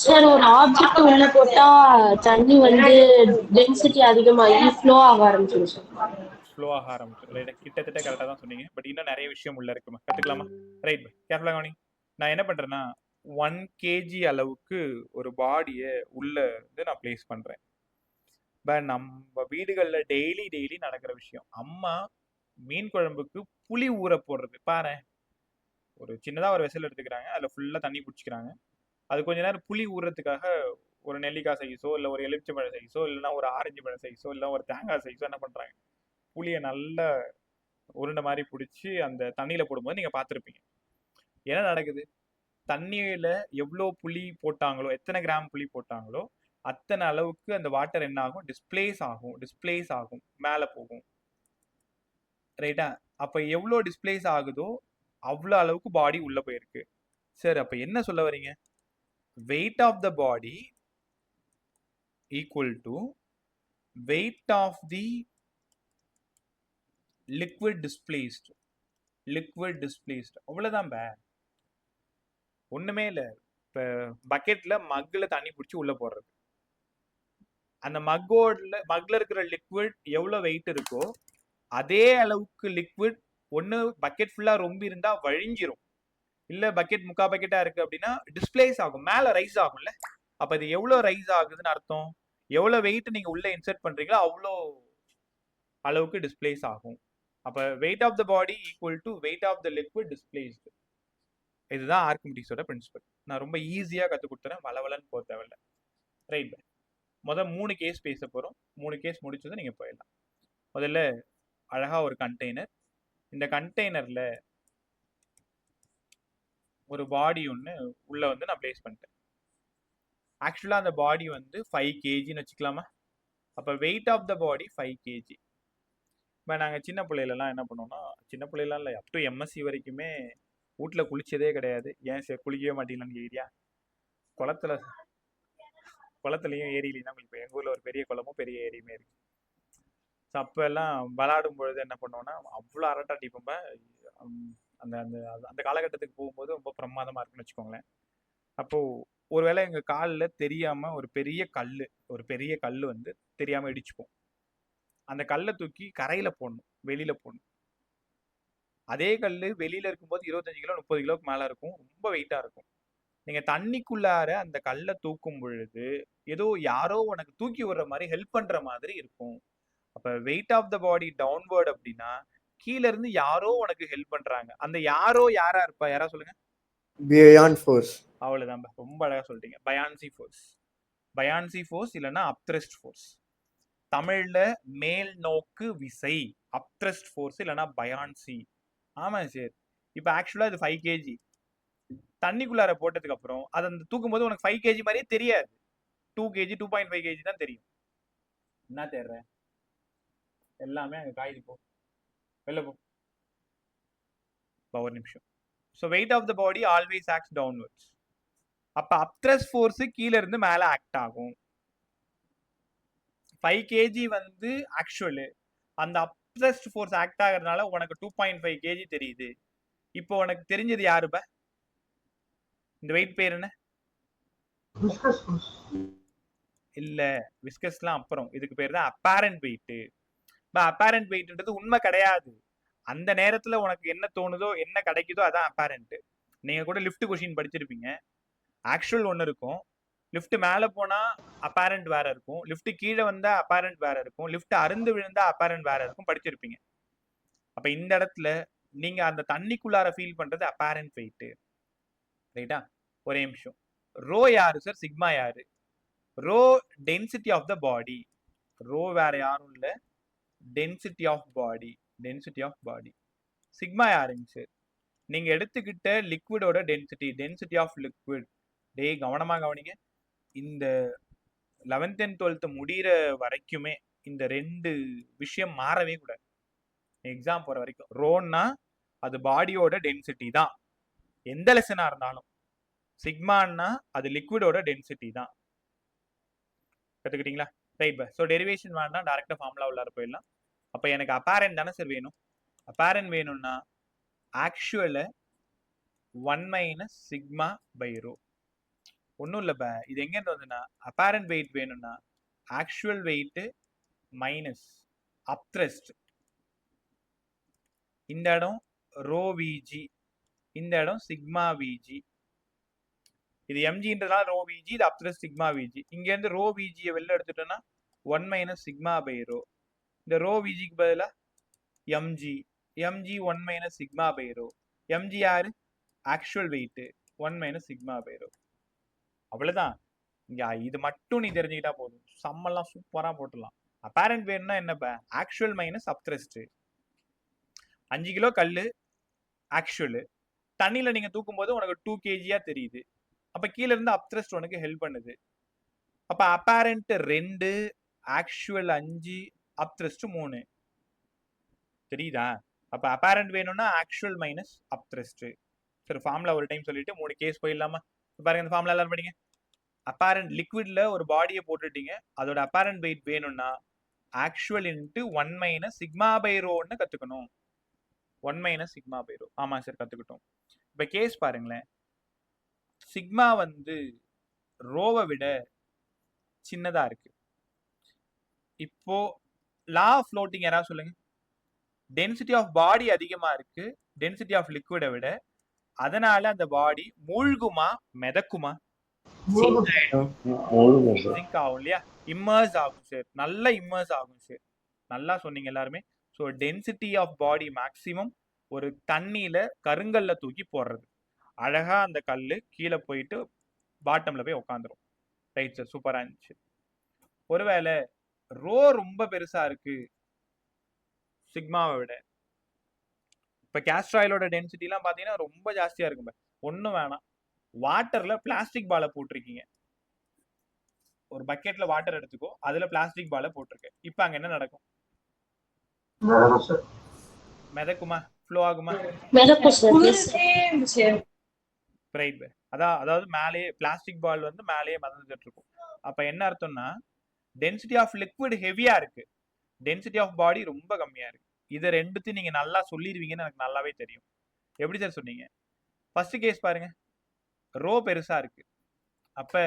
சார் ஒரு ஆப்ஜெக்ட் உள்ள போட்டா தண்ணி வந்து டென்சிட்டி அதிகமாகி ஃப்ளோ ஆக ஆரம்பிச்சிடும் சார். ஃப்ளோ ஆக ஆரம்பிச்சிடும். ரைட், கிட்டத்தட்ட கரெக்டாக தான் சொன்னீங்க. பட் இன்னும் நிறைய விஷயம் உள்ள இருக்குமா? கத்துக்கலாமா? ரைட், கேர்ஃபுல்லாக கவனி. நான் என்ன பண்றேன்னா 1 kg அளவுக்கு ஒரு பாடியை உள்ள வந்து நான் பிளேஸ் பண்றேன். நம்ம வீடுகள்ல டெய்லி நடக்கிற விஷயம். அம்மா மீன் குழம்புக்கு புளி ஊற போடுறது பாரு. ஒரு சின்னதா ஒரு வெசல் எடுத்துக்கிறாங்க, அதுல ஃபுல்லா தண்ணி பிடிச்சிக்கிறாங்க. அது கொஞ்ச நேரம் புளி ஊறுறதுக்காக ஒரு நெல்லிக்காய் சைஸோ இல்லை ஒரு எலுமிச்சம்பழ சைஸோ இல்லைன்னா ஒரு ஆரஞ்சு பழ சைஸோ இல்லை ஒரு தேங்காய் சைஸோ என்ன பண்றாங்க, புளியை நல்லா உருண்டை மாதிரி பிடிச்சி அந்த தண்ணியில போடும்போது நீங்க பார்த்துருப்பீங்க. என்ன நடக்குது? தண்ணியில எவ்வளோ புளி போட்டாங்களோ, எத்தனை கிராம் புளி போட்டாங்களோ அத்தனை அளவுக்கு அந்த வாட்டர் என்ன ஆகும்? டிஸ்பிளேஸ் ஆகும், மேலே போகும். ரைட்டா? அப்ப எவ்வளோ டிஸ்பிளேஸ் ஆகுதோ அவ்வளோ அளவுக்கு பாடி உள்ள போயிருக்கு. சரி, அப்ப என்ன சொல்ல வரீங்க? weight of the body equal to weight of the liquid displaced. அவ்வளவுதான். ஒண்ணுமே இல்ல. இப்ப பக்கெட்ல மக்ல தண்ணி பிடிச்சி உள்ள போடுறது. அந்த மக்ல இருக்கிற லிக்விட் எவ்வளவு வெயிட் இருக்கோ அதே அளவுக்கு லிக்விட் ஒண்ணு பக்கெட் ஃபுல்லா ரொம்ப இருந்தா வழிஞ்சிரும், இல்ல பக்கெட் முக்கா பக்கெட்டா இருக்கு அப்படின்னா டிஸ்பிளேஸ் ஆகும், மேல ரைஸ் ஆகும்ல. அப்ப இது எவ்வளவு ரைஸ் ஆகுதுன்னு அர்த்தம்? எவ்வளவு வெயிட் நீங்க உள்ள இன்சர்ட் பண்றீங்களோ அவ்வளோ அளவுக்கு டிஸ்பிளேஸ் ஆகும். அப்ப weight of the body equal to weight of the liquid displaced. இதுதான் ஆர்க்கிமிடிஸோட பிரின்சிபல். நான் ரொம்ப ஈஸியா கத்து கொடுத்துறேன், வளவலன்னு போக தேவையில்ல. ரைட், முதல் 3 கேஸ் பேச போறோம். 3 கேஸ் முடிச்சதும் நீங்க போயிடலாம். முதல்ல அழகா ஒரு கண்டெய்னர். இந்த கண்டெய்னர்ல ஒரு பாடி ஒன்று உள்ள வந்து நான் பிளேஸ் பண்ணிட்டேன். ஆக்சுவலா அந்த பாடி வந்து 5 kgன்னு வச்சுக்கலாமா? அப்ப weight of the body 5 kg. இப்போ நாங்கள் சின்ன பிள்ளையிலலாம் என்ன பண்ணோம்னா, சின்ன பிள்ளைலாம் இல்லை, அப் டு எம்எஸ்சி வரைக்குமே வீட்டில் குளிச்சதே கிடையாது. ஏன் சார் குளிக்கவே மாட்டீங்களான்னு கேட்குறியா? குளத்துலையும் ஏரியிலையும் தான் குளிப்போம். எங்கள் ஊரில் ஒரு பெரிய குளமும் பெரிய ஏரியுமே இருக்கு. ஸோ அப்போ எல்லாம் விளாடும் பொழுது என்ன பண்ணோம்னா அவ்வளோ அரட்டாட்டிப்போம். அந்த அந்த அந்த காலகட்டத்துக்கு போகும்போது ரொம்ப பிரமாதமாக இருக்குன்னு வச்சுக்கோங்களேன். அப்போது ஒருவேளை எங்கள் காலில் தெரியாமல் ஒரு பெரிய கல் வந்து தெரியாமல் இடிச்சுப்போம். அந்த கல்லை தூக்கி கரையில் போடணும், வெளியில் போடணும். அதே கல் வெளியில் இருக்கும்போது 25 கிலோ 30 கிலோக்கு மேலே இருக்கும், ரொம்ப வெயிட்டாக இருக்கும். நீங்கள் தண்ணிக்குள்ளார அந்த கல்லை தூக்கும் பொழுது ஏதோ யாரோ உனக்கு தூக்கி விடுற மாதிரி ஹெல்ப் பண்ணுற மாதிரி இருக்கும். அப்போ weight of the body downward அப்படின்னா கீழே இருந்து யாரோ உனக்கு ஹெல்ப் பண்ணுறாங்க. அந்த யாரோ யாரா இருப்பா? யாரா சொல்லுங்க? Beyond force. அவ்வளோதான், ரொம்ப அழகாக சொல்லிட்டீங்க. பயான்சி ஃபோர்ஸ் இல்லைன்னா அப்த்ரஸ்ட் ஃபோர்ஸ். தமிழ்ல மேல் நோக்கு விசை அப்த்ரஸ்ட் ஃபோர்ஸ் இல்லைன்னா பயான்சி. ஆமா சார். இப்போ ஆக்சுவலா இது 5 kg தண்ணிக்குள்ளார போட்டதுக்கு அப்புறம் அதை அந்த தூக்கும் போது உனக்கு 5 kg மாதிரியே தெரியாது. 2 kg 2.5 kg தான் தெரியும். என்ன தேர்ற எல்லாமே அங்கே காய்து போ, வெளில போ. ஒரு நிமிஷம். So weight of the body always acts downwards. அப்போ அப்த்ரஸ்ட் ஃபோர்ஸ் கீழே இருந்து மேலே ஆக்ட் ஆகும். 5 kg வந்து ஆக்சுவலு அந்த அப்த்ரஸ்ட் ஃபோர்ஸ் ஆக்ட் ஆகிறதுனால உனக்கு 2.5 kg தெரியுது. இப்போ உனக்கு தெரிஞ்சது யாருப்பா? இந்த வெயிட் பேர் என்ன? இல்ல, விஸ்கஸ்லாம் அப்புறம். இதுக்கு பேர் தான் அப்பேரண்ட் வெயிட். அப்பேரண்ட் வெயிட்ன்றது உண்மை கிடையாது. அந்த நேரத்துல உனக்கு என்ன தோணுதோ என்ன கிடைக்குதோ அதான் அப்பேரண்ட். நீங்க கூட லிஃப்ட் கொஷின் படிச்சிருப்பீங்க. ஆக்சுவல் ஒன்று இருக்கும், லிஃப்ட் மேலே போனா அப்பேரண்ட் வேற இருக்கும், லிஃப்ட் கீழே வந்தா அப்பேரண்ட் வேற இருக்கும், லிஃப்ட் அருந்து விழுந்தா அப்பேரண்ட் வேற இருக்கும், படிச்சிருப்பீங்க. அப்ப இந்த இடத்துல நீங்க அந்த தண்ணிக்குள்ளார ஃபீல் பண்றது அப்பேரண்ட் வெயிட். ரைட்டா? ஒரே நிமிஷம். ரோ யாரு சார்? சிக்மா யாரு? Rho density of the body. Rho வேற யாரும் இல்ல, density of body. Density of body. Sigma யாருங்க சார்? நீங்க எடுத்துக்கிட்ட லிக்விடோட டென்சிட்டி. Density of liquid. டேய் கவனமா கவனிங்க. இந்த 11th and 12th முடிகிற வரைக்குமே இந்த 2 விஷயம் மாறவே கூடாது. எக்ஸாம் போற வரைக்கும் ரோன்னா அது பாடியோட டென்சிட்டி தான், எந்த லெசனா இருந்தாலும். சிக்மான்னா அது லிக்விடோட டென்சிட்டி தான். கத்துக்கிட்டீங்களா? Right bye. ஸோ டெரிவேஷன் வேண்டாம், டைரக்டா ஃபார்முலா உள்ளார போயிடலாம். அப்ப எனக்கு அப்பேரண்ட் தானே சார் வேணும். அப்பேரண்ட் வேணும்னா actual 1 minus sigma by rho. ஒன்றும் இல்லை பா, இது எங்கேருந்து வந்துன்னா அப்பேரண்ட் வெயிட் வேணும்னா ஆக்சுவல் வெயிட் மைனஸ் அப்த்ரஸ்ட். இந்த இடம் ரோ விஜி, இந்த இடம் சிக்மா விஜி. இது எம்ஜின்றதுனால ரோ விஜி, இது அப்த்ரஸ்ட் சிக்மா விஜி. இங்கேருந்து ரோ விஜியை வெளில எடுத்துட்டோம்னா 1 மைனஸ் சிக்மா பை ரோ. இந்த ரோ விஜிக்கு பதிலாக MG. MG 1 minus sigma by rho. MG யாரு? Actual weight 1 minus sigma by rho. அவ்வளவுதான். இங்க இது மட்டும் நீ தெரிஞ்சுக்கிட்டா போதும், சம்மெல்லாம் சூப்பரா போட்டுடலாம். அப்பேரண்ட் வேணும்னா என்னப்பா? Actual minus upthrust. 5 கிலோ கல்லு ஆக்சுவல், தண்ணியில நீங்க தூக்கும் போது உனக்கு 2 kg தெரியுது. அப்ப கீழ இருந்து அப்த்ரஸ்ட் உனக்கு ஹெல்ப் பண்ணுது. அப்ப அப்பேரண்ட் 2, ஆக்சுவல் 5, அப்த்ரஸ்ட் 3. தெரியுதா? அப்ப அப்பேரண்ட் வேணும்னா ஆக்சுவல் மைனஸ் அப்த்ரஸ்ட். சரி, ஃபார்முலா ஒரு டைம் சொல்லிட்டு 3 கேஸ் போயிடலாமா? பாருங்க, இந்த ஃபார்முலா எல்லாரும் படிங்க. அப்பேரண்ட் லிக்விட்ல ஒரு பாடியை போட்டுட்டீங்க, அதோட அப்பேரண்ட் வெயிட் வேணும்னா actual into 1 minus sigma by ரோன்னு கத்துக்கணும். 1 மைனஸ் சிக்மா பை ரோ. ஆமா சார், கத்துக்கிட்டோம். இப்ப கேஸ் பாருங்களேன். சிக்மா வந்து ரோவை விட சின்னதா இருக்கு. இப்போ லா ஆஃப் ஃப்ளோட்டிங் யாராவது சொல்லுங்க. டென்சிட்டி ஆஃப் பாடி அதிகமா இருக்கு டென்சிட்டி ஆஃப் லிக்விடை விட, அதனால அந்த பாடி மூழ்குமா மிதக்குமா? சிங்க் ஆகும் இல்லையா? இம்மர்ஸ் ஆகும் சார், நல்லா இம்மர்ஸ் ஆகும் சார். நல்லா சொன்னீங்க எல்லாருமே. So density of body maximum ஒரு தண்ணியில கருங்கல்ல தூக்கி போடுறது. அழகா அந்த கல் கீழே போயிட்டு பாட்டம்ல போய் உட்காந்துரும். ரைட் சார், சூப்பரா இருந்துச்சு. ஒருவேளை ரோ ரொம்ப பெருசா இருக்கு சிக்மாவை விட. இப்ப கேஸ்ட்ராயிலோட டென்சிட்டி எல்லாம் பாத்தீங்கன்னா ரொம்ப ஜாஸ்தியா இருக்கும். ஒன்னும் வேணாம், வாட்டர்ல பிளாஸ்டிக் பாலை போட்டிருக்கீங்க. ஒரு பக்கெட்ல வாட்டர் எடுத்துக்கோ, அதுல பிளாஸ்டிக் பாலை போட்டிருக்க. இப்ப அங்க என்ன நடக்கும்? மிதக்குமா? ஃப்ளோ ஆகுமா? Right by. அதாவது மேலேயே பிளாஸ்டிக் பால் வந்து மேலேயே மிதந்துட்டு இருக்கும். அப்ப என்ன அர்த்தம்னா டென்சிட்டி ஆஃப் லிக்விட் ஹெவியா இருக்கு, டென்சிட்டி ஆஃப் பாடி ரொம்ப கம்மியா இருக்கு. இதை ரெண்டுத்தையும் நீங்க நல்லா சொல்லிடுவீங்கன்னு எனக்கு நல்லாவே தெரியும். எப்படி சார் சொன்னீங்க? ஃபர்ஸ்ட் கேஸ் பாருங்க, ரோ பெருசா இருக்கு, அப்ப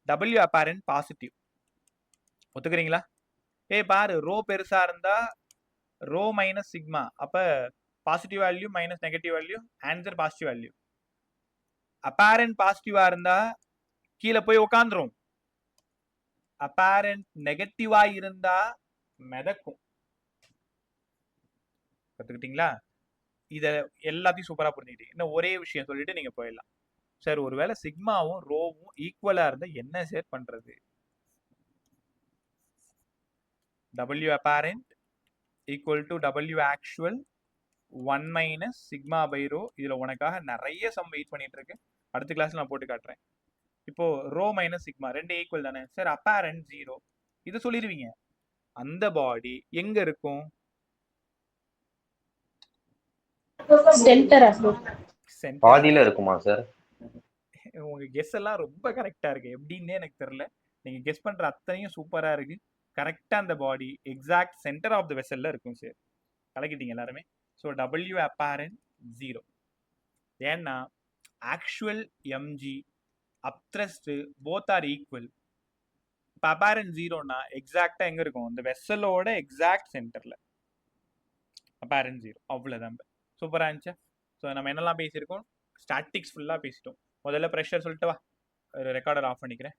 W அப்பேரண்ட் பாசிட்டிவ். ஒத்துக்கிறீங்களா? பாரு, ரோ பெருசா இருந்தா ரோ மைனஸ் சிக்மா, அப்ப positive value minus negative value, answer positive value. Apparent பாசிட்டிவா இருந்தா கீழே போய் உட்காந்துரும், அப்பேரண்ட் நெகட்டிவா இருந்தா மிதக்கும். கத்துக்கிட்டீங்களா? இத எல்லாத்தையும் சூப்பரா புரிஞ்சுக்கிட்டீங்க. இன்னும் ஒரே விஷயம் சொல்லிட்டு நீங்க போயிடலாம். சார், ஒருவேளை சிக்மாவும் ரோவும் ஈக்குவலா இருந்தா என்ன சார் பண்றது? W apparent equal to W actual 1 minus sigma by rho. இதுல உனக்காக நிறைய சம் வெயிட் பண்ணிட்டு இருக்கு, அடுத்த கிளாஸ்ல நான் போட்டு காட்டுறேன். இப்போ ரோ மைனஸ் சிக்மா ரெண்டு ஈக்குவல் தானே சார்? அப்பேரண்ட் 0. இது சொல்லிடுவீங்க. அந்த பாடி எங்க இருக்கும்? பாதியில இருக்குமா சார்? உங்க கெஸ் எல்லாம் ரொம்ப கரெக்டா இருக்கு. எப்படின்னே எனக்கு தெரியல. நீங்க கெஸ் பண்ற அத்தனையும் சூப்பரா இருக்கு. கரெக்டா அந்த பாடி எக்ஸாக்ட் சென்டர் ஆஃப் த வெசல்ல இருக்கும் சார். கலக்கிட்டீங்க எல்லாருமே. So W apparent 0. ஏன்னா actual mg upthrust both are equal. இப்போ அப்பேரண்ட் ஜீரோனா எக்ஸாக்டா எங்க இருக்கும்? இந்த வெசலோட எக்ஸாக்ட் சென்டர்ல அப்பேரண்ட் ஜீரோ. அவ்வளவுதான். சூப்பரா இருந்துச்சு. ஸோ நம்ம என்னெல்லாம் பேசியிருக்கோம்? ஸ்டாட்டிக்ஸ் ஃபுல்லா பேசிட்டோம். முதல்ல ப்ரெஷர் சொல்லிட்டு வா, ரெக்கார்டர் ஆஃப் பண்ணிக்கிறேன்.